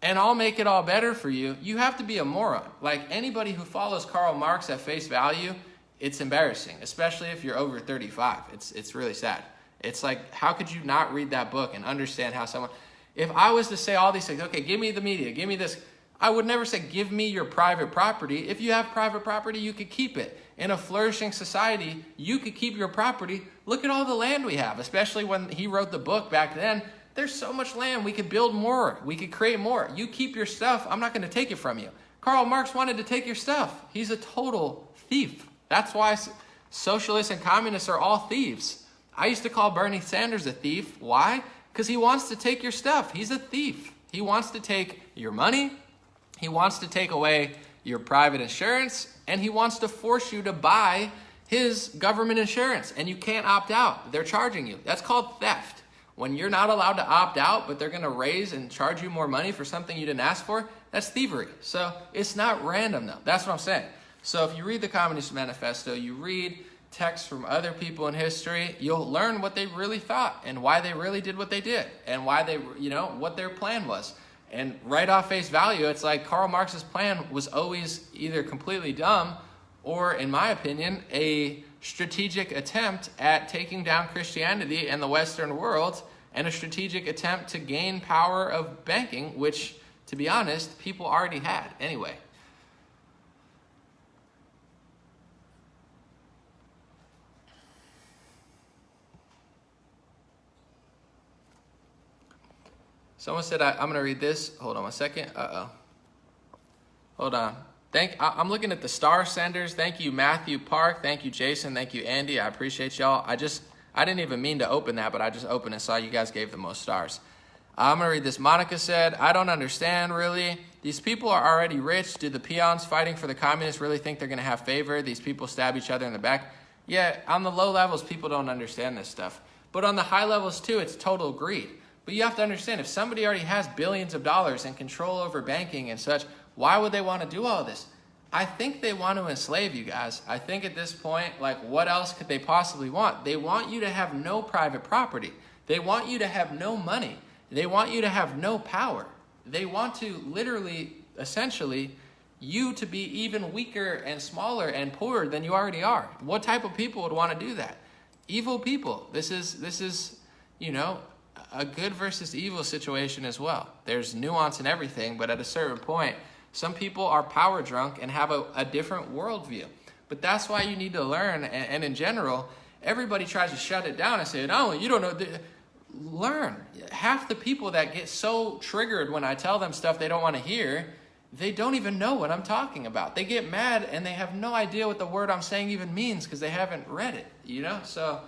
and I'll make it all better for you. You have to be a moron. Like, anybody who follows Karl Marx at face value, it's embarrassing, especially if you're over 35. It's really sad. It's like, how could you not read that book and understand how someone... If I was to say all these things, okay, give me the media, give me this, I would never say, give me your private property. If you have private property, you could keep it. In a flourishing society, you could keep your property. Look at all the land we have, especially when he wrote the book back then. There's so much land. We could build more. We could create more. You keep your stuff. I'm not going to take it from you. Karl Marx wanted to take your stuff. He's a total thief. That's why socialists and communists are all thieves. I used to call Bernie Sanders a thief. Why? Because he wants to take your stuff. He's a thief. He wants to take your money. He wants to take away your private insurance. And he wants to force you to buy his government insurance. And you can't opt out. They're charging you. That's called theft. When you're not allowed to opt out, but they're going to raise and charge you more money for something you didn't ask for, that's thievery. So it's not random, though. That's what I'm saying. So if you read the Communist Manifesto, you read texts from other people in history, you'll learn what they really thought and why they really did what they did and why they, what their plan was. And right off face value, it's like Karl Marx's plan was always either completely dumb or, in my opinion, a strategic attempt at taking down Christianity and the Western world and a strategic attempt to gain power of banking, which, to be honest, people already had anyway. Someone said, I'm going to read this. Hold on one second. Hold on. I'm looking at the star senders. Thank you, Matthew Park. Thank you, Jason. Thank you, Andy. I appreciate y'all. I didn't even mean to open that, but I just opened and saw you guys gave the most stars. I'm going to read this. Monica said, I don't understand, really. These people are already rich. Do the peons fighting for the communists really think they're going to have favor? These people stab each other in the back. Yeah, on the low levels, people don't understand this stuff. But on the high levels, too, it's total greed. But you have to understand, if somebody already has billions of dollars and control over banking and such, why would they want to do all this? I think they want to enslave you guys. I think at this point, what else could they possibly want? They want you to have no private property. They want you to have no money. They want you to have no power. They want to literally, essentially, you to be even weaker and smaller and poorer than you already are. What type of people would want to do that? Evil people. This is, a good versus evil situation as well. There's nuance in everything, but at a certain point, some people are power drunk and have a different worldview. But that's why you need to learn, and in general, everybody tries to shut it down and say, no, you don't know. learn. Half the people that get so triggered when I tell them stuff they don't want to hear, they don't even know what I'm talking about. They get mad and they have no idea what the word I'm saying even means because they haven't read it, you know? So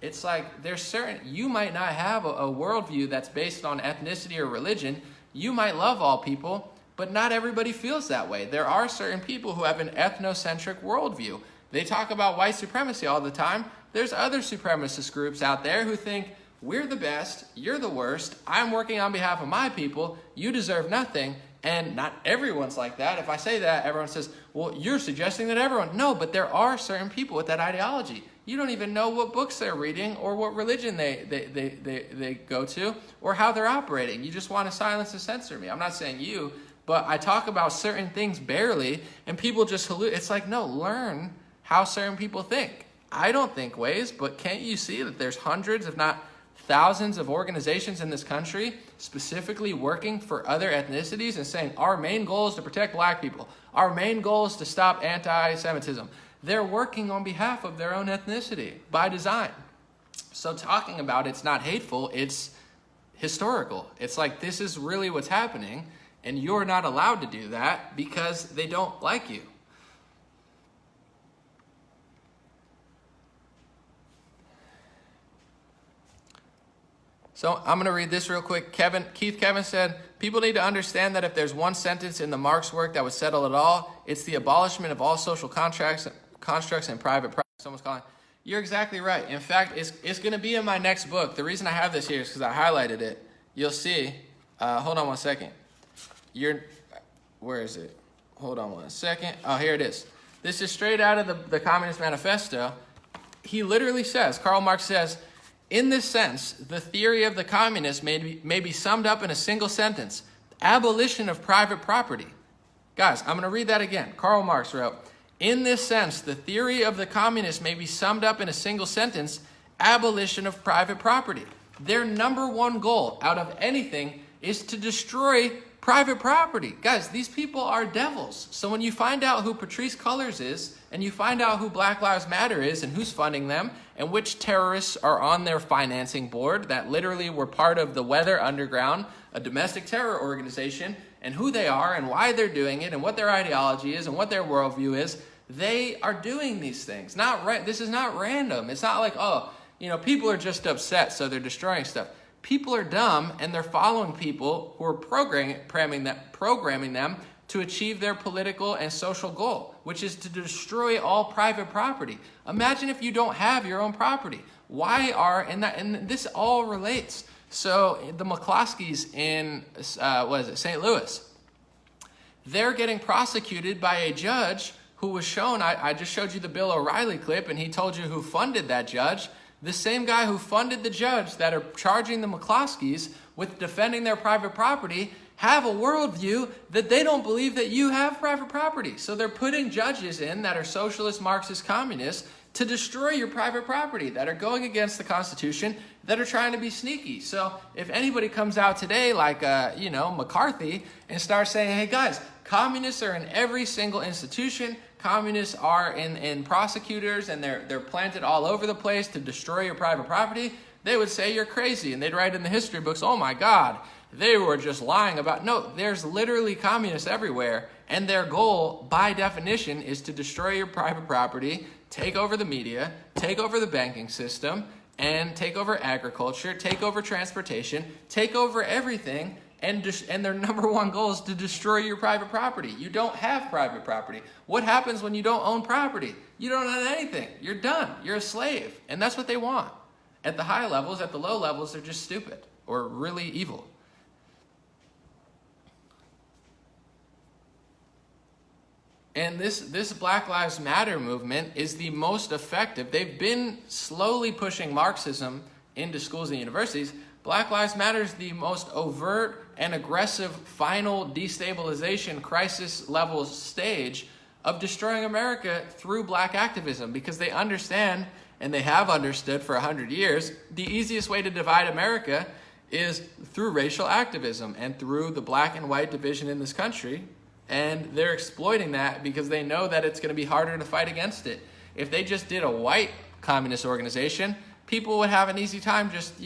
it's like there's certain, you might not have a worldview that's based on ethnicity or religion. You might love all people, but not everybody feels that way. There are certain people who have an ethnocentric worldview. They talk about white supremacy all the time. There's other supremacist groups out there who think, we're the best, you're the worst, I'm working on behalf of my people, you deserve nothing. And not everyone's like that. If I say that, everyone says, well, you're suggesting that everyone. No, but there are certain people with that ideology. You don't even know what books they're reading or what religion they go to or how they're operating. You just want to silence and censor me. I'm not saying you, but I talk about certain things barely, and people just It's like, no, learn how certain people think. I don't think ways, but can't you see that there's hundreds, if not thousands of organizations in this country specifically working for other ethnicities and saying our main goal is to protect black people. Our main goal is to stop anti-Semitism. They're working on behalf of their own ethnicity by design. So talking about it's not hateful, it's historical. It's like this is really what's happening and you're not allowed to do that because they don't like you. So I'm going to read this real quick. Keith Kevin said, people need to understand that if there's one sentence in the Marx work that would settle it all, it's the abolishment of all social constructs and private property. Someone's calling. You're exactly right. In fact, it's going to be in my next book. The reason I have this here is because I highlighted it. You'll see. Hold on one second. Where is it? Hold on one second. Oh, here it is. This is straight out of the Communist Manifesto. He literally says, Karl Marx says, in this sense, the theory of the communists may be summed up in a single sentence: abolition of private property. Guys, I'm going to read that again. Karl Marx wrote, in this sense, the theory of the communists may be summed up in a single sentence: abolition of private property. Their number one goal out of anything is to destroy private property. Guys, these people are devils. So when you find out who Patrisse Cullors is, and you find out who Black Lives Matter is and who's funding them, and which terrorists are on their financing board that literally were part of the Weather Underground, a domestic terror organization, and who they are and why they're doing it and what their ideology is and what their worldview is, they are doing these things. This is not random. It's not like, oh, people are just upset, so they're destroying stuff. People are dumb, and they're following people who are programming them to achieve their political and social goal, which is to destroy all private property. Imagine if you don't have your own property. And this all relates. So the McCloskeys in, St. Louis, they're getting prosecuted by a judge who was shown, I just showed you the Bill O'Reilly clip, and he told you who funded that judge. The same guy who funded the judge that are charging the McCloskeys with defending their private property have a worldview that they don't believe that you have private property. So they're putting judges in that are socialist, Marxist, communists to destroy your private property, that are going against the Constitution, that are trying to be sneaky. So if anybody comes out today like, McCarthy and starts saying, hey guys, communists are in every single institution, communists are in prosecutors, and they're planted all over the place to destroy your private property, they would say you're crazy. And they'd write in the history books, oh my God, they were just lying about. No, there's literally communists everywhere. And their goal, by definition, is to destroy your private property, take over the media, take over the banking system, and take over agriculture, take over transportation, take over everything. And their number one goal is to destroy your private property. You don't have private property. What happens when you don't own property? You don't own anything. You're done. You're a slave. And that's what they want. At the high levels, at the low levels, they're just stupid or really evil. And this Black Lives Matter movement is the most effective. They've been slowly pushing Marxism into schools and universities. Black Lives Matter is the most overt and aggressive final destabilization crisis level stage of destroying America through black activism, because they understand, and they have understood for 100 years, the easiest way to divide America is through racial activism and through the black and white division in this country. And they're exploiting that because they know that it's going to be harder to fight against it. If they just did a white communist organization, people would have an easy time just,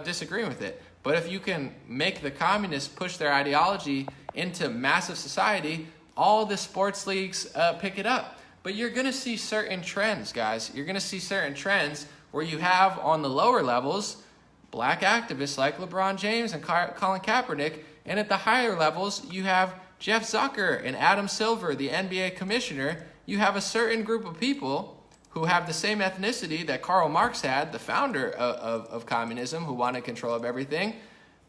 disagreeing with it. But if you can make the communists push their ideology into massive society, all the sports leagues pick it up. But you're going to see certain trends, guys. You're going to see certain trends where you have on the lower levels black activists like LeBron James and Colin Kaepernick, and at the higher levels you have Jeff Zucker and Adam Silver, the NBA commissioner. You have a certain group of people who have the same ethnicity that Karl Marx had, the founder of communism, who wanted control of everything,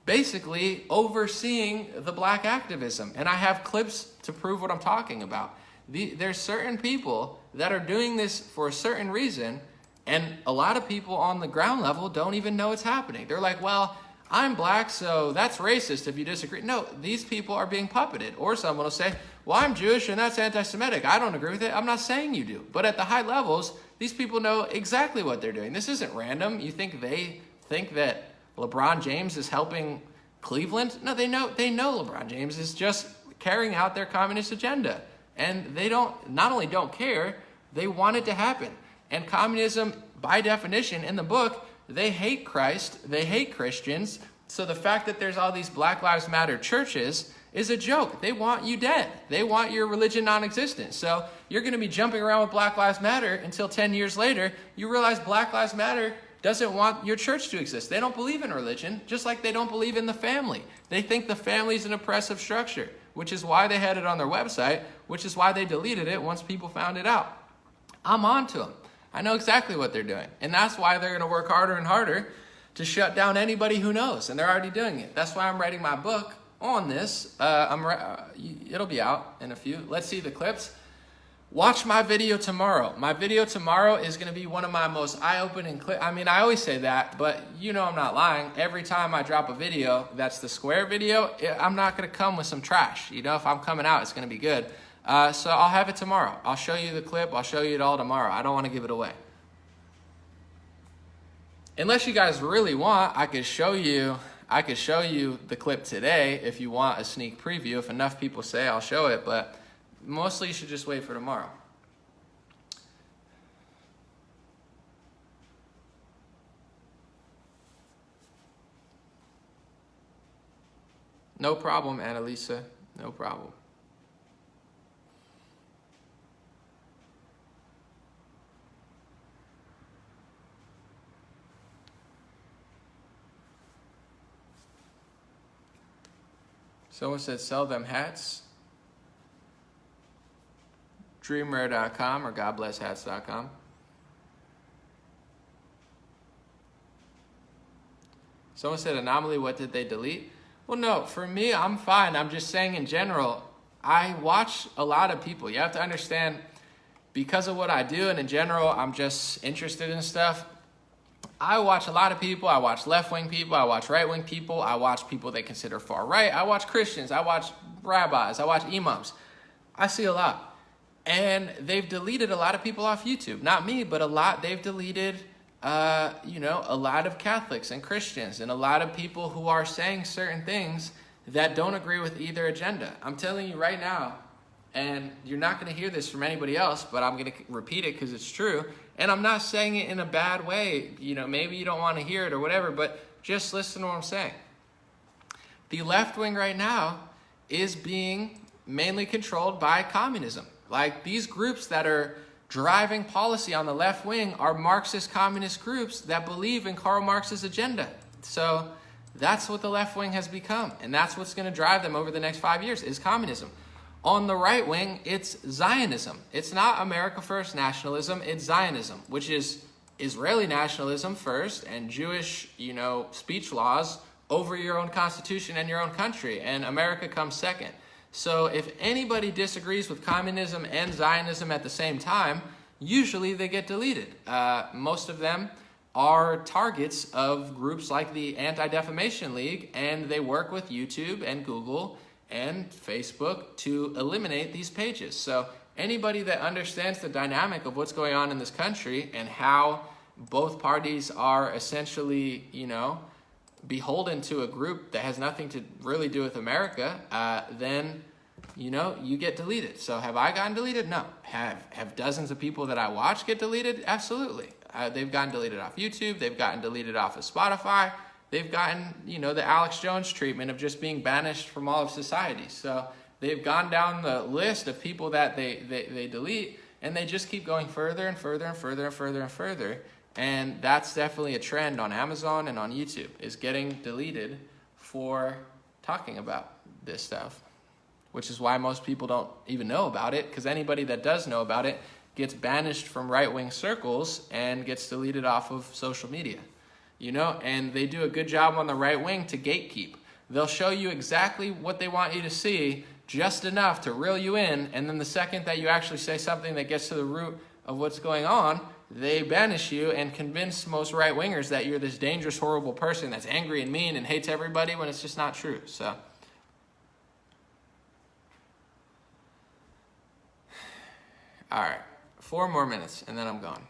basically overseeing the black activism. And I have clips to prove what I'm talking about. There's certain people that are doing this for a certain reason, and a lot of people on the ground level don't even know it's happening. They're like, well, I'm black, so that's racist if you disagree. No, these people are being puppeted. Or someone will say, well, I'm Jewish and that's anti-Semitic. I don't agree with it. I'm not saying you do. But at the high levels, these people know exactly what they're doing. This isn't random. You think they think that LeBron James is helping Cleveland? No, they know LeBron James is just carrying out their communist agenda. And they not only don't care, they want it to happen. And communism, by definition, in the book, they hate Christ, they hate Christians. So the fact that there's all these Black Lives Matter churches is a joke. They want you dead. They want your religion non-existent. So you're going to be jumping around with Black Lives Matter until 10 years later, you realize Black Lives Matter doesn't want your church to exist. They don't believe in religion, just like they don't believe in the family. They think the family is an oppressive structure, which is why they had it on their website, which is why they deleted it once people found it out. I'm on to them. I know exactly what they're doing. And that's why they're going to work harder and harder to shut down anybody who knows. And they're already doing it. That's why I'm writing my book on this. It'll be out in a few. Let's see the clips. Watch my video tomorrow. My video tomorrow is going to be one of my most eye-opening clips. I mean, I always say that, but you know I'm not lying. Every time I drop a video that's the square video, I'm not going to come with some trash. If I'm coming out, it's going to be good. So I'll have it tomorrow. I'll show you the clip. I'll show you it all tomorrow. I don't want to give it away. Unless you guys really want, I could show you the clip today if you want a sneak preview. If enough people say, I'll show it, but mostly you should just wait for tomorrow. No problem, Annalisa. No problem. Someone said sell them hats. Dreamrare.com or godblesshats.com. Someone said anomaly, what did they delete? Well, no, for me, I'm fine. I'm just saying in general, I watch a lot of people. You have to understand, because of what I do, and in general, I'm just interested in stuff. I watch a lot of people. I watch left-wing people. I watch right-wing people. I watch people they consider far-right. I watch Christians. I watch rabbis. I watch imams. I see a lot. And they've deleted a lot of people off YouTube. Not me, but a lot. They've deleted, a lot of Catholics and Christians and a lot of people who are saying certain things that don't agree with either agenda. I'm telling you right now, and you're not going to hear this from anybody else, but I'm going to repeat it because it's true. And I'm not saying it in a bad way. Maybe you don't want to hear it or whatever, but just listen to what I'm saying. The left wing right now is being mainly controlled by communism. Like, these groups that are driving policy on the left wing are Marxist communist groups that believe in Karl Marx's agenda. So that's what the left wing has become. And that's what's going to drive them over the next 5 years is communism. On the right wing, it's Zionism. It's not America First nationalism, it's Zionism, which is Israeli nationalism first and Jewish, speech laws over your own constitution and your own country, and America comes second. So if anybody disagrees with communism and Zionism at the same time, usually they get deleted. Most of them are targets of groups like the Anti-Defamation League, and they work with YouTube and Google and Facebook to eliminate these pages. So anybody that understands the dynamic of what's going on in this country and how both parties are essentially, beholden to a group that has nothing to really do with America, then, you get deleted. So have I gotten deleted? No. Have dozens of people that I watch get deleted? Absolutely. They've gotten deleted off YouTube. They've gotten deleted off of Spotify. They've gotten, the Alex Jones treatment of just being banished from all of society. So they've gone down the list of people that they delete, and they just keep going further and further and further and further and further. And that's definitely a trend on Amazon and on YouTube, is getting deleted for talking about this stuff, which is why most people don't even know about it, because anybody that does know about it gets banished from right-wing circles and gets deleted off of social media, and they do a good job on the right wing to gatekeep. They'll show you exactly what they want you to see, just enough to reel you in, and then the second that you actually say something that gets to the root of what's going on, they banish you and convince most right-wingers that you're this dangerous, horrible person that's angry and mean and hates everybody, when it's just not true. So all right, 4 more minutes and then I'm gone.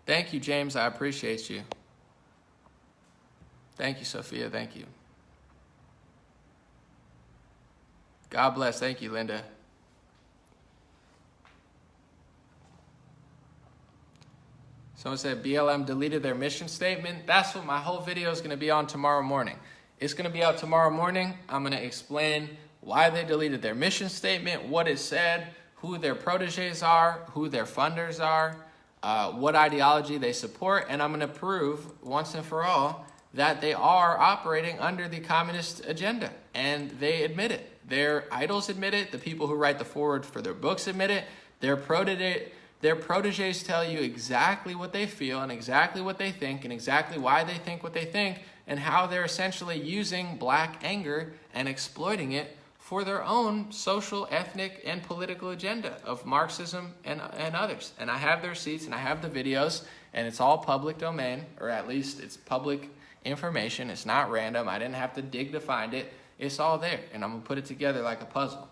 Thank you, James. I appreciate you. Thank you, Sophia. Thank you. God bless. Thank you, Linda. Someone said BLM deleted their mission statement. That's what my whole video is going to be on tomorrow morning. It's going to be out tomorrow morning. I'm going to explain why they deleted their mission statement, what it said, who their proteges are, who their funders are, what ideology they support, and I'm going to prove once and for all that they are operating under the communist agenda, and they admit it. Their idols admit it. The people who write the foreword for their books admit it. Their proteges tell you exactly what they feel and exactly what they think and exactly why they think what they think, and how they're essentially using black anger and exploiting it for their own social, ethnic, and political agenda of Marxism and others. And I have the receipts and I have the videos, and it's all public domain, or at least it's public information. It's not random. I didn't have to dig to find it. It's all there, and I'm going to put it together like a puzzle.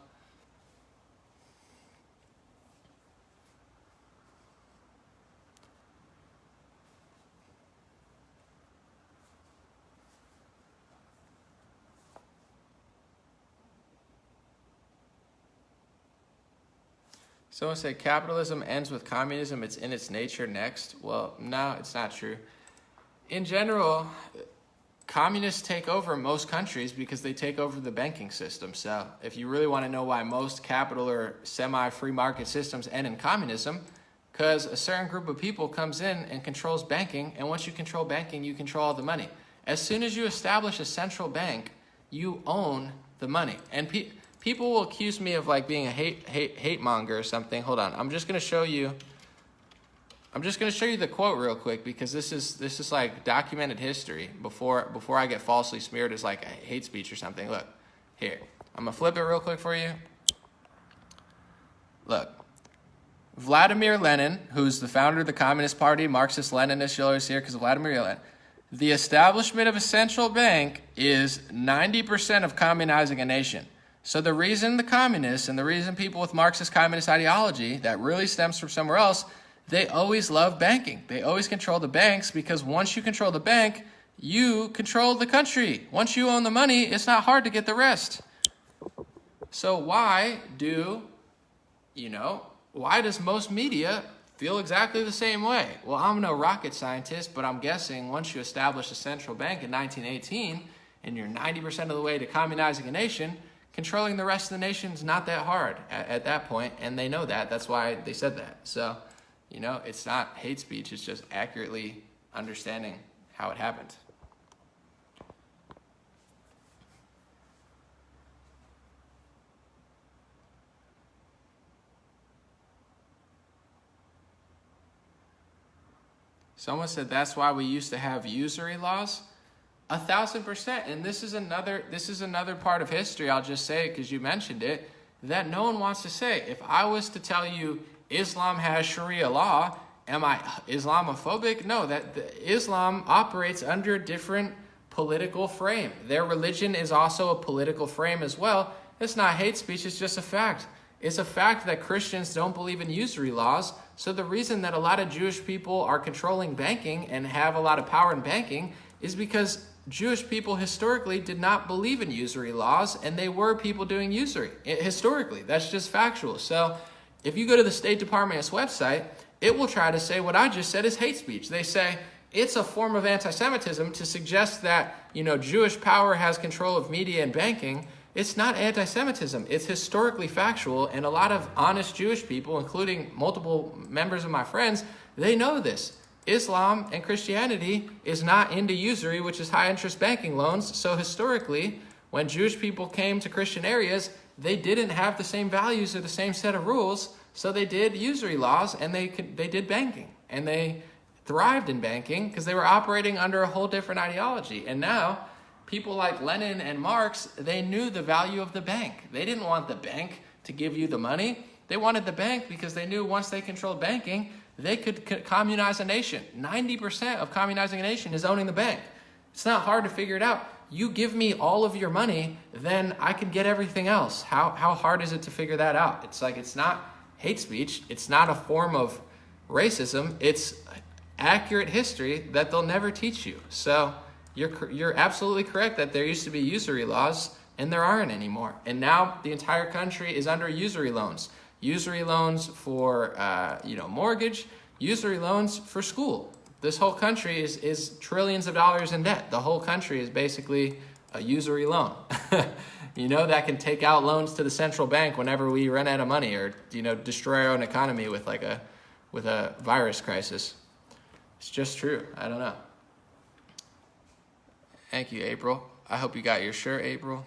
Someone said capitalism ends with communism. It's in its nature next. Well, no, it's not true. In general, communists take over most countries because they take over the banking system. So if you really want to know why most capital or semi-free market systems end in communism, because a certain group of people comes in and controls banking, and once you control banking, you control all the money. As soon as you establish a central bank, you own the money. And people will accuse me of like being a hate monger or something. Hold on, I'm just going to show you the quote real quick, because this is like documented history before I get falsely smeared as like a hate speech or something. Look, here. I'm going to flip it real quick for you. Look. Vladimir Lenin, who's the founder of the Communist Party, Marxist-Leninist, you'll always hear because of Vladimir Lenin. The establishment of a central bank is 90% of communizing a nation. So the reason the communists and the reason people with Marxist communist ideology that really stems from somewhere else, they always love banking. They always control the banks, because once you control the bank, you control the country. Once you own the money, it's not hard to get the rest. So why does most media feel exactly the same way? Well, I'm no rocket scientist, but I'm guessing once you establish a central bank in 1918 and you're 90% of the way to communizing a nation, controlling the rest of the nation is not that hard at that point, and they know that. That's why they said that. So, it's not hate speech. It's just accurately understanding how it happened. Someone said that's why we used to have usury laws. 1,000%. And this is another part of history. I'll just say it because you mentioned it, that no one wants to say. If I was to tell you Islam has Sharia law, am I Islamophobic? No, Islam operates under a different political frame. Their religion is also a political frame as well. It's not hate speech, it's just a fact. It's a fact that Christians don't believe in usury laws. So the reason that a lot of Jewish people are controlling banking and have a lot of power in banking is because Jewish people historically did not believe in usury laws, and they were people doing usury. Historically, that's just factual. So if you go to the State Department's website, it will try to say what I just said is hate speech. They say it's a form of anti-Semitism to suggest that, Jewish power has control of media and banking. It's not anti-Semitism. It's historically factual, and a lot of honest Jewish people, including multiple members of my friends, they know this. Islam and Christianity is not into usury, which is high-interest banking loans. So historically, when Jewish people came to Christian areas, they didn't have the same values or the same set of rules. So they did usury laws, and they did banking, and they thrived in banking because they were operating under a whole different ideology. And now, people like Lenin and Marx, they knew the value of the bank. They didn't want the bank to give you the money. They wanted the bank because they knew once they controlled banking, they could communize a nation. 90% of communizing a nation is owning the bank. It's not hard to figure it out. You give me all of your money, then I can get everything else. How hard is it to figure that out? It's not hate speech. It's not a form of racism. It's accurate history that they'll never teach you. So you're absolutely correct that there used to be usury laws, and there aren't anymore. And now the entire country is under usury loans. Usury loans for, mortgage, usury loans for school. This whole country is trillions of dollars in debt. The whole country is basically a usury loan. That can take out loans to the central bank whenever we run out of money or, destroy our own economy with a virus crisis. It's just true. I don't know. Thank you, April. I hope you got your shirt, April.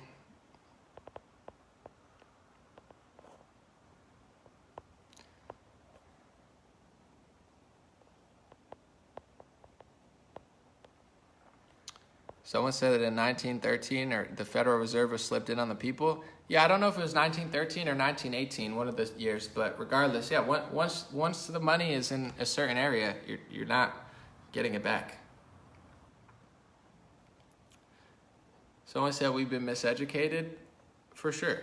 Someone said that in 1913, the Federal Reserve was slipped in on the people. Yeah, I don't know if it was 1913 or 1918, one of the years, but regardless, yeah, once the money is in a certain area, you're not getting it back. Someone said we've been miseducated. For sure.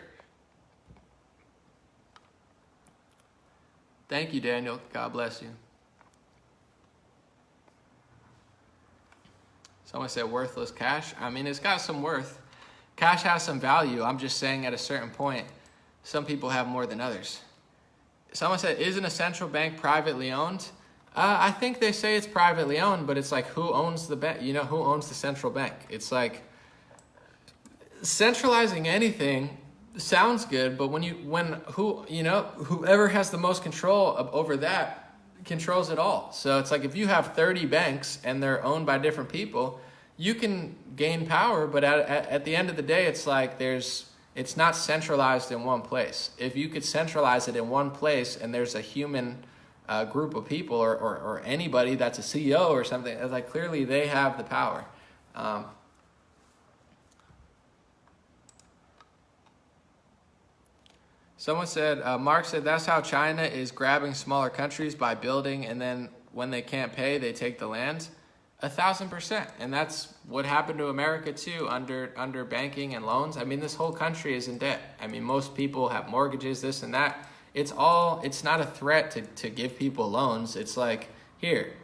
Thank you, Daniel. God bless you. Someone said worthless cash. I mean, it's got some worth. Cash has some value. I'm just saying at a certain point, some people have more than others. Someone said, isn't a central bank privately owned? I think they say it's privately owned, but it's like, who owns the bank? Who owns the central bank? It's like, centralizing anything sounds good, but whoever has the most control over that controls it all. So it's like if you have 30 banks and they're owned by different people, you can gain power, but at the end of the day, it's like it's not centralized in one place. If you could centralize it in one place and there's a human group of people or anybody that's a CEO or something, it's like clearly they have the power. Someone said, Mark said, that's how China is grabbing smaller countries by building, and then when they can't pay, they take the land. 1,000%. And that's what happened to America too, under banking and loans. I mean, this whole country is in debt. I mean, most people have mortgages, this and that. It's not a threat to give people loans. It's like, here,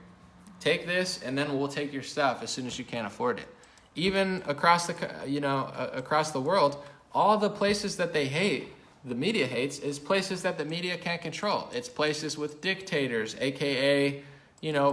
take this, and then we'll take your stuff as soon as you can't afford it. Even across the world, all the places that they hate, the media hates, is places that the media can't control. It's places with dictators, aka,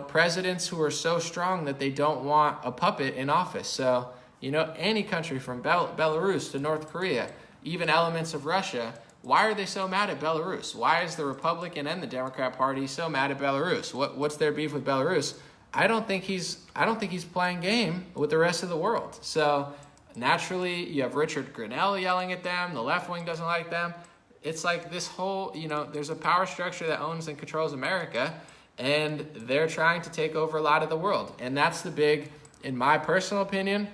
presidents who are so strong that they don't want a puppet in office. So, any country from Belarus to North Korea, even elements of Russia, why are they so mad at Belarus? Why is the Republican and the Democrat Party so mad at Belarus? What's their beef with Belarus? I don't think he's playing game with the rest of the world. So naturally, you have Richard Grenell yelling at them. The left wing doesn't like them. It's like this whole, there's a power structure that owns and controls America, and they're trying to take over a lot of the world. And that's in my personal opinion,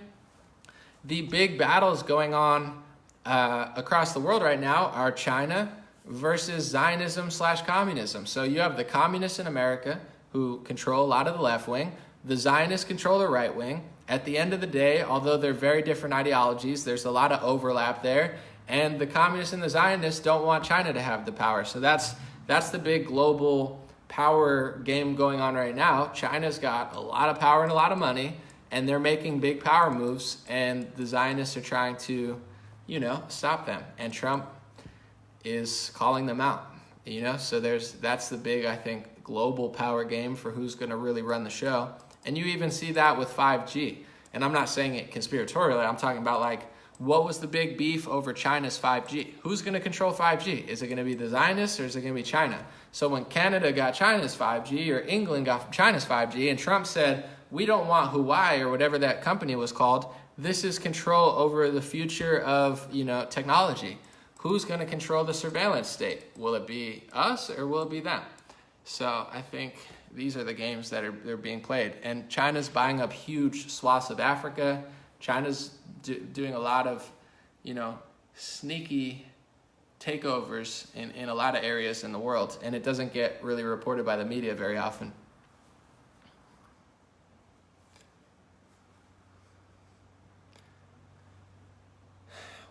the big battles going on across the world right now are China versus Zionism/communism. So you have the communists in America who control a lot of the left wing. The Zionists control the right wing. At the end of the day, although they're very different ideologies, there's a lot of overlap there. And the communists and the Zionists don't want China to have the power. So that's the big global power game going on right now. China's got a lot of power and a lot of money. and they're making big power moves, and the Zionists are trying to, stop them. And Trump is calling them out, so that's the big, I think, global power game for who's going to really run the show. And you even see that with 5G. And I'm not saying it conspiratorially. I'm talking about, like, what was the big beef over China's 5G? Who's going to control 5G? Is it going to be the Zionists or is it going to be China? So when Canada got China's 5G or England got China's 5G and Trump said, we don't want Huawei or whatever that company was called, this is control over the future of, technology. Who's going to control the surveillance state? Will it be us or will it be them? So I think these are the games that they're being played. And China's buying up huge swaths of Africa. China's doing a lot of, sneaky takeovers in a lot of areas in the world. And it doesn't get really reported by the media very often.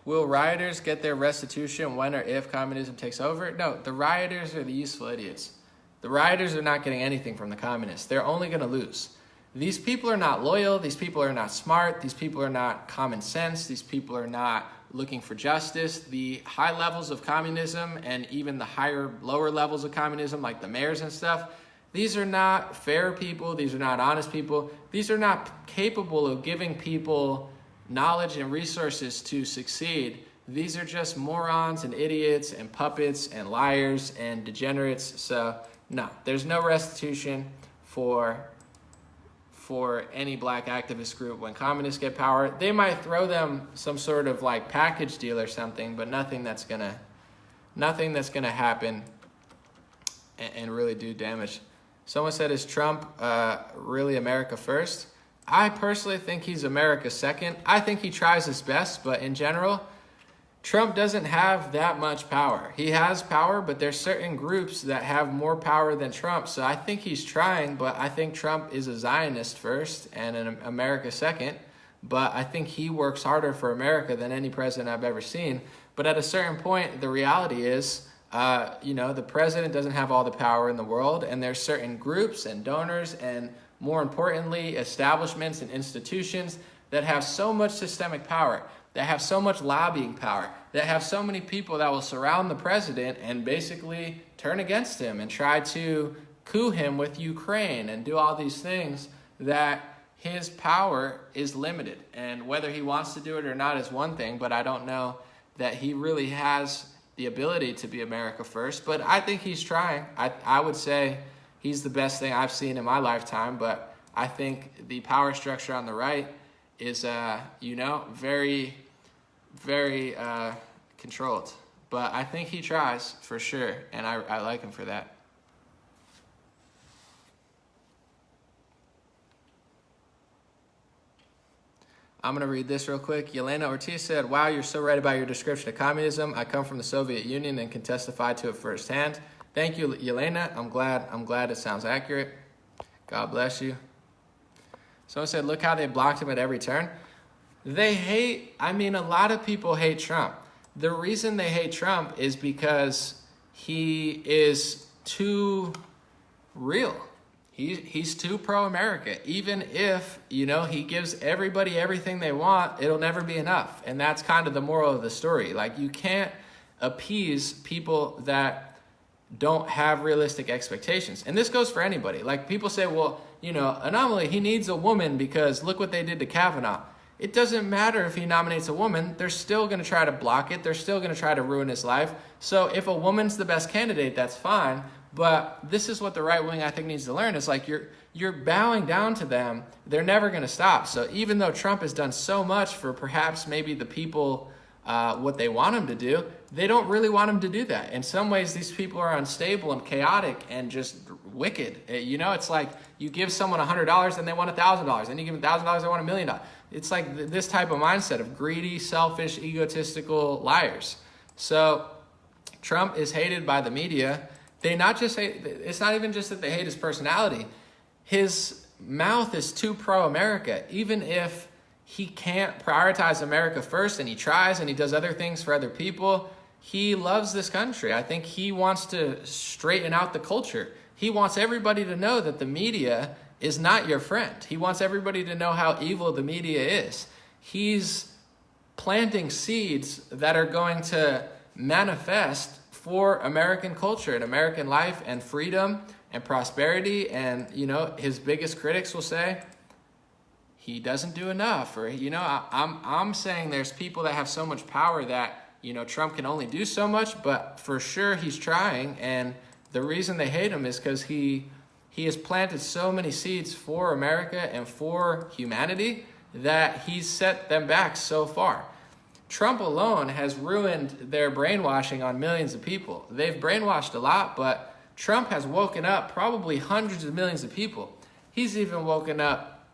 Will rioters get their restitution when or if communism takes over? No, the rioters are the useful idiots. The rioters are not getting anything from the communists. They're only going to lose. These people are not loyal. These people are not smart. These people are not common sense. These people are not looking for justice. The high levels of communism and even the lower levels of communism, like the mayors and stuff, these are not fair people. These are not honest people. These are not capable of giving people knowledge and resources to succeed. These are just morons and idiots and puppets and liars and degenerates. So no, there's no restitution for any black activist group when communists get power. They might throw them some sort of like package deal or something, but nothing that's gonna happen and really do damage. Someone said, is Trump really America first? I personally think he's America second. I think he tries his best, but in general, Trump doesn't have that much power. He has power, but there's certain groups that have more power than Trump. So I think he's trying, but I think Trump is a Zionist first and an America second. But I think he works harder for America than any president I've ever seen. But at a certain point, the reality is, the president doesn't have all the power in the world, and there's certain groups and donors and, more importantly, establishments and institutions that have so much systemic power, that have so much lobbying power, that have so many people that will surround the president and basically turn against him and try to coup him with Ukraine and do all these things, that his power is limited. And whether he wants to do it or not is one thing, but I don't know that he really has the ability to be America first. But I think he's trying. I would say he's the best thing I've seen in my lifetime, but I think the power structure on the right is, very, very controlled. But I think he tries for sure, and I like him for that. I'm going to read this real quick. Yelena Ortiz said, wow, you're so right about your description of communism. I come from the Soviet Union and can testify to it firsthand. Thank you, Yelena. I'm glad it sounds accurate. God bless you. Someone said, look how they blocked him at every turn. A lot of people hate Trump. The reason they hate Trump is because he is too real. He's too pro-America. Even if, he gives everybody everything they want, it'll never be enough. And that's kind of the moral of the story. Like, you can't appease people that don't have realistic expectations. And this goes for anybody. Like, people say, well, Anomaly, he needs a woman because look what they did to Kavanaugh. It doesn't matter if he nominates a woman. They're still going to try to block it. They're still going to try to ruin his life. So if a woman's the best candidate, that's fine. But this is what the right wing, I think, needs to learn. It's like you're bowing down to them. They're never going to stop. So even though Trump has done so much for perhaps maybe the people, what they want him to do, they don't really want him to do that. In some ways, these people are unstable and chaotic and just wicked. It's like you give someone $100 and they want $1,000. Then you give them $1,000, they want $1 million. It's like this type of mindset of greedy, selfish, egotistical liars. So Trump is hated by the media. They not just hate, it's not even just that they hate his personality. His mouth is too pro-America. Even if he can't prioritize America first, and he tries and he does other things for other people, he loves this country. I think he wants to straighten out the culture. He wants everybody to know that the media is not your friend. He wants everybody to know how evil the media is. He's planting seeds that are going to manifest for American culture and American life and freedom and prosperity. And, his biggest critics will say, he doesn't do enough. Or, I'm saying there's people that have so much power that, Trump can only do so much, but for sure he's trying. And the reason they hate him is because he has planted so many seeds for America and for humanity that he's set them back so far. Trump alone has ruined their brainwashing on millions of people. They've brainwashed a lot, but Trump has woken up probably hundreds of millions of people. He's even woken up,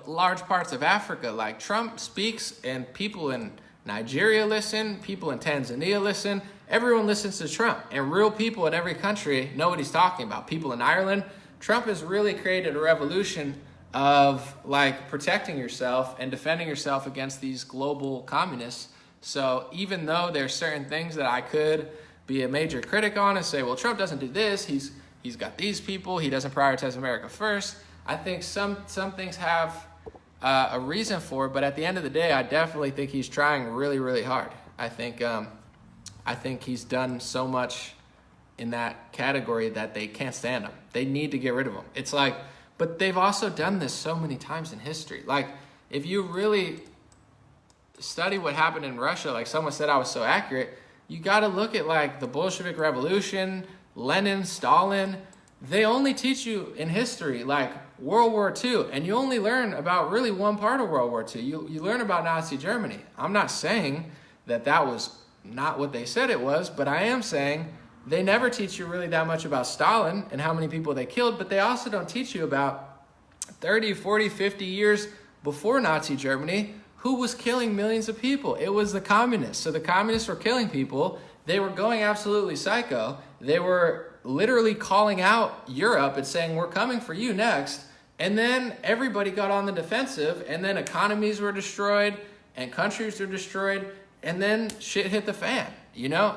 large parts of Africa. Like, Trump speaks and people in Nigeria listen, people in Tanzania listen, everyone listens to Trump. And real people in every country know what he's talking about. People in Ireland, Trump has really created a revolution of protecting yourself and defending yourself against these global communists. So even though there's certain things that I could be a major critic on and say, well, Trump doesn't do this, he's got these people, he doesn't prioritize America first, I think some things have a reason for it, but at the end of the day, I definitely think he's trying really, really hard. I think he's done so much in that category that they can't stand him. They need to get rid of him. It's but they've also done this so many times in history. If you really study what happened in Russia, someone said I was so accurate, you got to look at the Bolshevik Revolution, Lenin, Stalin. They only teach you in history World War II, and you only learn about really one part of World War II. You learn about Nazi Germany. I'm not saying that was not what they said it was, but I am saying they never teach you really that much about Stalin and how many people they killed, but they also don't teach you about 30, 40, 50 years before Nazi Germany, who was killing millions of people. It was the communists. So the communists were killing people. They were going absolutely psycho. They were literally calling out Europe and saying, we're coming for you next. And then everybody got on the defensive, and then economies were destroyed and countries were destroyed, and then shit hit the fan,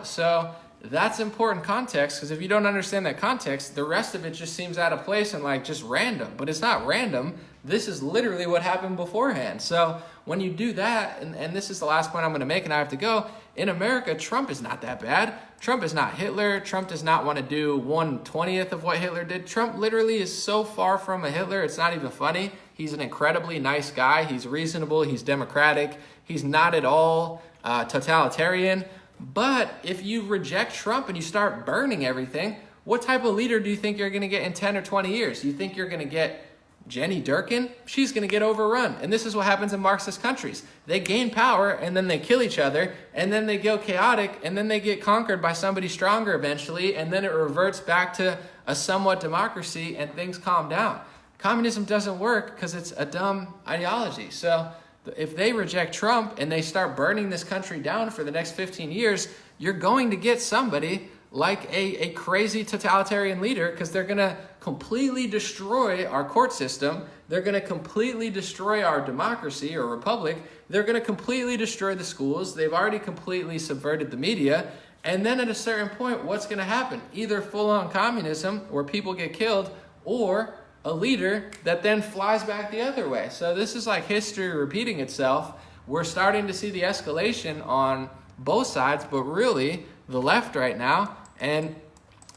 So that's important context, because if you don't understand that context, the rest of it just seems out of place and just random. But it's not random. This is literally what happened beforehand. So when you do that, and this is the last point I'm going to make and I have to go, in America, Trump is not that bad. Trump is not Hitler. Trump does not want to do 1/20th of what Hitler did. Trump literally is so far from a Hitler, it's not even funny. He's an incredibly nice guy. He's reasonable. He's democratic. He's not at all totalitarian. But if you reject Trump and you start burning everything, what type of leader do you think you're going to get in 10 or 20 years? You think you're going to get Jenny Durkin? She's going to get overrun. And this is what happens in Marxist countries. They gain power and then they kill each other, and then they go chaotic, and then they get conquered by somebody stronger eventually, and then it reverts back to a somewhat democracy and things calm down. Communism doesn't work because it's a dumb ideology. So if they reject Trump and they start burning this country down for the next 15 years, you're going to get somebody like a crazy totalitarian leader, because they're going to completely destroy our court system. They're going to completely destroy our democracy or republic. They're going to completely destroy the schools. They've already completely subverted the media. And then at a certain point, what's going to happen? Either full-on communism where people get killed, or a leader that then flies back the other way. So this is history repeating itself. We're starting to see the escalation on both sides, but really the left right now, and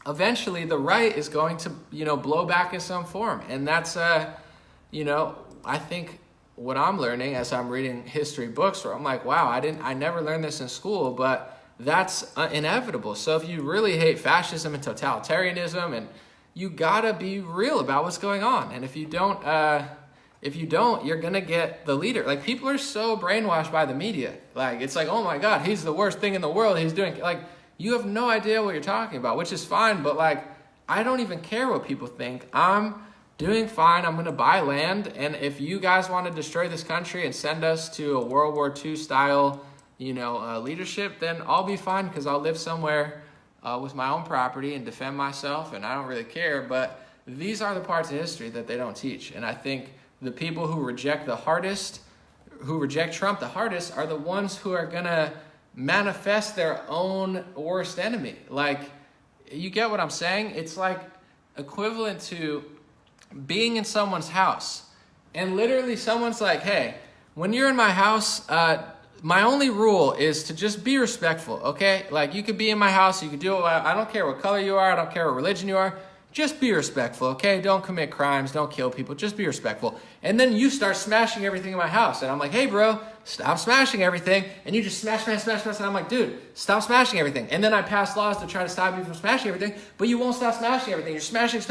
eventually the right is going to, blow back in some form. And that's, I think what I'm learning as I'm reading history books, where I'm wow, I never learned this in school, but that's inevitable. So if you really hate fascism and totalitarianism, and you gotta be real about what's going on. And if you don't, you're gonna get the leader. People are so brainwashed by the media. It's oh my God, he's the worst thing in the world. He's doing, you have no idea what you're talking about, which is fine. But I don't even care what people think. I'm doing fine. I'm gonna buy land. And if you guys want to destroy this country and send us to a World War II style, leadership, then I'll be fine, because I'll live somewhere with my own property and defend myself, and I don't really care. But these are the parts of history that they don't teach. And I think the people who reject Trump the hardest are the ones who are going to manifest their own worst enemy. You get what I'm saying? It's equivalent to being in someone's house and literally someone's like, hey, when you're in my house, my only rule is to just be respectful, okay? Like, you could be in my house, you could do it, I don't care what color you are, I don't care what religion you are, just be respectful, okay? Don't commit crimes, don't kill people, just be respectful. And then you start smashing everything in my house, and I'm like, hey bro, stop smashing everything, and you just smash, and I'm like, dude, stop smashing everything. And then I pass laws to try to stop you from smashing everything, but you won't stop smashing everything. You're smashing.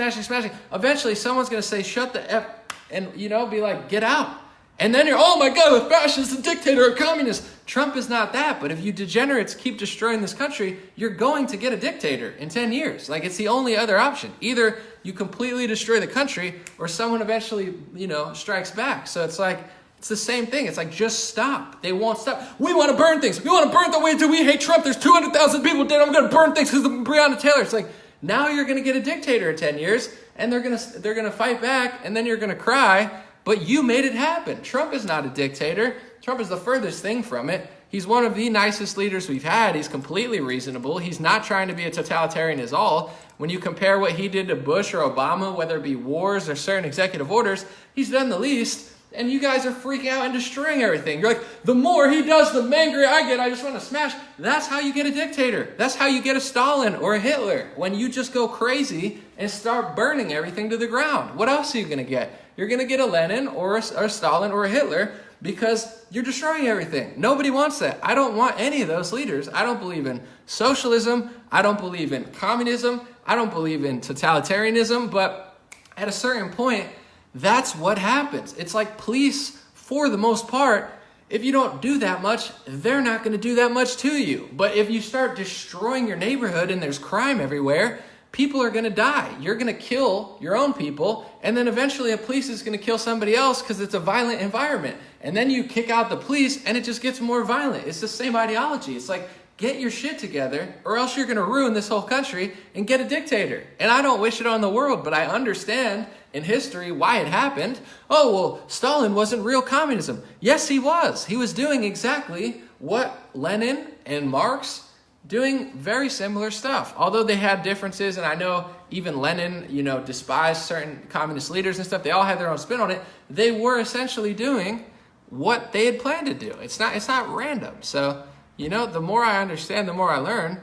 Eventually, someone's gonna say, shut the F, and, you know, be like, get out. And then you're, oh my God, a fascist, a dictator, a communist. Trump is not that, but if you degenerates keep destroying this country, you're going to get a dictator in 10 years. Like, it's the only other option. Either you completely destroy the country or someone eventually, you know, strikes back. So it's like, it's the same thing. It's like, just stop. They won't stop. We want to burn things. We want to burn the way that we hate Trump. There's 200,000 people dead. I'm going to burn things because of Breonna Taylor. It's like, now you're going to get a dictator in 10 years and they're going to fight back and then you're going to cry. But you made it happen. Trump is not a dictator. Trump is the furthest thing from it. He's one of the nicest leaders we've had. He's completely reasonable. He's not trying to be a totalitarian at all. When you compare what he did to Bush or Obama, whether it be wars or certain executive orders, he's done the least. And you guys are freaking out and destroying everything. You're like, the more he does, the angrier I get. I just want to smash. That's how you get a dictator. That's how you get a Stalin or a Hitler. When you just go crazy and start burning everything to the ground. What else are you going to get? You're going to get a Lenin or a Stalin or a Hitler because you're destroying everything. Nobody wants that. I don't want any of those leaders. I don't believe in socialism. I don't believe in communism. I don't believe in totalitarianism. But at a certain point, that's what happens. It's like police, for the most part, if you don't do that much, they're not going to do that much to you. But if you start destroying your neighborhood and there's crime everywhere, people are going to die. You're going to kill your own people, and then eventually a police is going to kill somebody else because it's a violent environment. And then you kick out the police, and it just gets more violent. It's the same ideology. It's like, get your shit together, or else you're going to ruin this whole country and get a dictator. And I don't wish it on the world, but I understand in history why it happened. Oh, well, Stalin wasn't real communism. Yes, he was. He was doing exactly what Lenin and Marx doing very similar stuff, although they had differences. And I know even Lenin, you know, despised certain communist leaders and stuff. They all had their own spin on it. They were essentially doing what they had planned to do. It's not random. So, you know, the more I understand, the more I learn,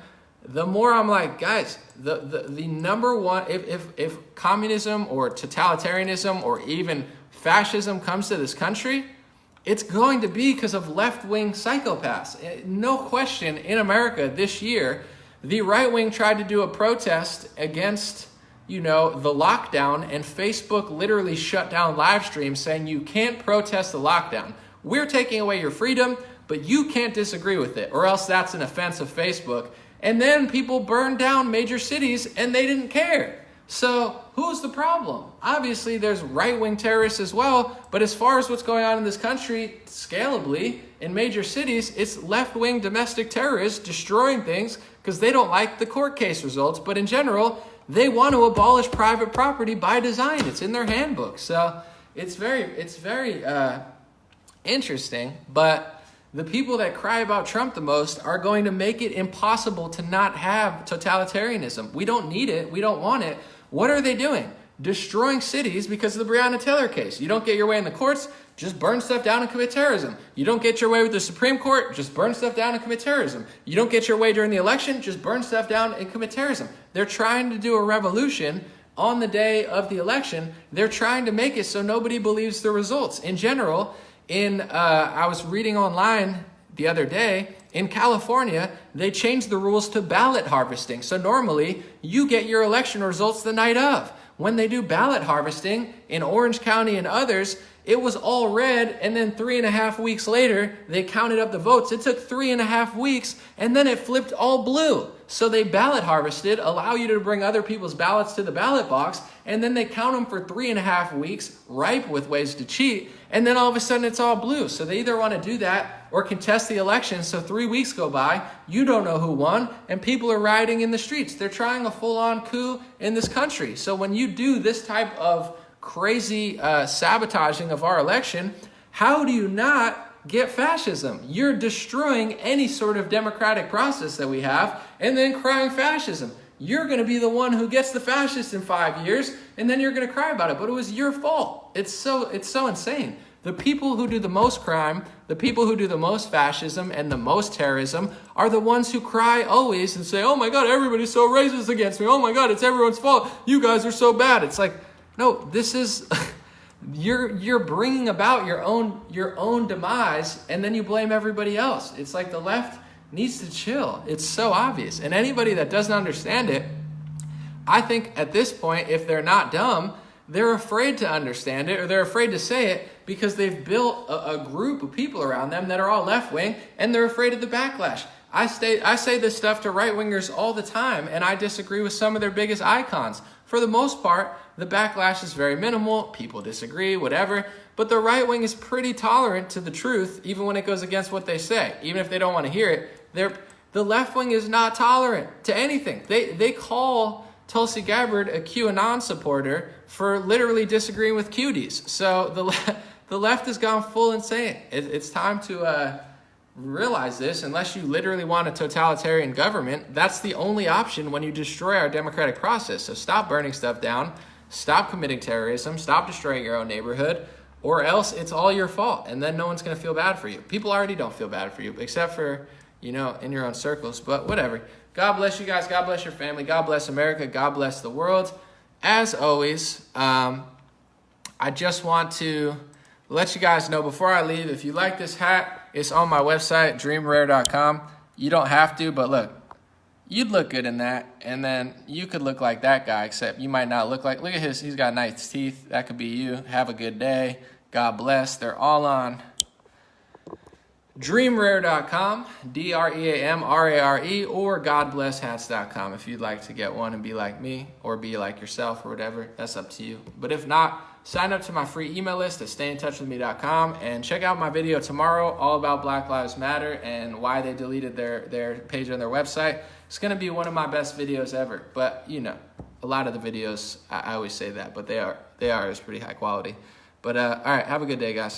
the more I'm like, guys, the number one, if communism or totalitarianism or even fascism comes to this country, it's going to be because of left-wing psychopaths. No question, in America this year, the right wing tried to do a protest against, you know, the lockdown, and Facebook literally shut down live streams saying you can't protest the lockdown. We're taking away your freedom, but you can't disagree with it, or else that's an offense of Facebook. And then people burned down major cities and they didn't care. So who's the problem? Obviously, there's right-wing terrorists as well, but as far as what's going on in this country, scalably, in major cities, it's left-wing domestic terrorists destroying things because they don't like the court case results. But in general, they want to abolish private property by design. It's in their handbook. So it's very interesting. But the people that cry about Trump the most are going to make it impossible to not have totalitarianism. We don't need it. We don't want it. What are they doing? Destroying cities because of the Breonna Taylor case. You don't get your way in the courts, just burn stuff down and commit terrorism. You don't get your way with the Supreme Court, just burn stuff down and commit terrorism. You don't get your way during the election, just burn stuff down and commit terrorism. They're trying to do a revolution on the day of the election. They're trying to make it so nobody believes the results. In general, I was reading online the other day, in California, they changed the rules to ballot harvesting. So normally, you get your election results the night of. When they do ballot harvesting in Orange County and others, it was all red, and then 3.5 weeks later, they counted up the votes. It took 3.5 weeks, and then it flipped all blue. So they ballot harvested, allow you to bring other people's ballots to the ballot box, and then they count them for 3.5 weeks, ripe with ways to cheat, and then all of a sudden it's all blue. So they either want to do that or contest the election. So 3 weeks go by, you don't know who won, and people are rioting in the streets. They're trying a full-on coup in this country. So when you do this type of crazy sabotaging of our election, how do you not get fascism? You're destroying any sort of democratic process that we have and then crying fascism. you're going to be the one who gets the fascist in 5 years, and then you're going to cry about it. But it was your fault. It's so insane. The people who do the most crime, the people who do the most fascism and the most terrorism are the ones who cry always and say, oh my God, everybody's so racist against me. Oh my God, it's everyone's fault. You guys are so bad. It's like, no, this is, you're bringing about your own demise, and then you blame everybody else. It's like the left needs to chill. It's so obvious. And anybody that doesn't understand it, I think at this point, if they're not dumb, they're afraid to understand it, or they're afraid to say it because they've built a group of people around them that are all left-wing, and they're afraid of the backlash. I say this stuff to right-wingers all the time, and I disagree with some of their biggest icons. For the most part, the backlash is very minimal. People disagree, whatever. But the right wing is pretty tolerant to the truth, even when it goes against what they say. Even if they don't want to hear it, the left wing is not tolerant to anything. They call Tulsi Gabbard a QAnon supporter for literally disagreeing with cuties. So the left has gone full insane. It's time to realize this. Unless you literally want a totalitarian government, that's the only option when you destroy our democratic process. So stop burning stuff down, stop committing terrorism, stop destroying your own neighborhood, or else it's all your fault, and then no one's going to feel bad for you. People already don't feel bad for you, except for, in your own circles, but whatever. God bless you guys. God bless your family. God bless America. God bless the world. As always, I just want to let you guys know before I leave, if you like this hat, it's on my website, dreamrare.com. You don't have to, but look, you'd look good in that, and then you could look like that guy, except you might not look at he's got nice teeth. That could be you. Have a good day. God bless. They're all on dreamrare.com, DREAMRARE, or godblesshats.com if you'd like to get one and be like me, or be like yourself, or whatever. That's up to you. But if not, sign up to my free email list at stayintouchwithme.com, and check out my video tomorrow all about Black Lives Matter and why they deleted their page on their website. It's going to be one of my best videos ever. But, a lot of the videos, I always say that, but they are. It's pretty high quality. But, all right, have a good day, guys.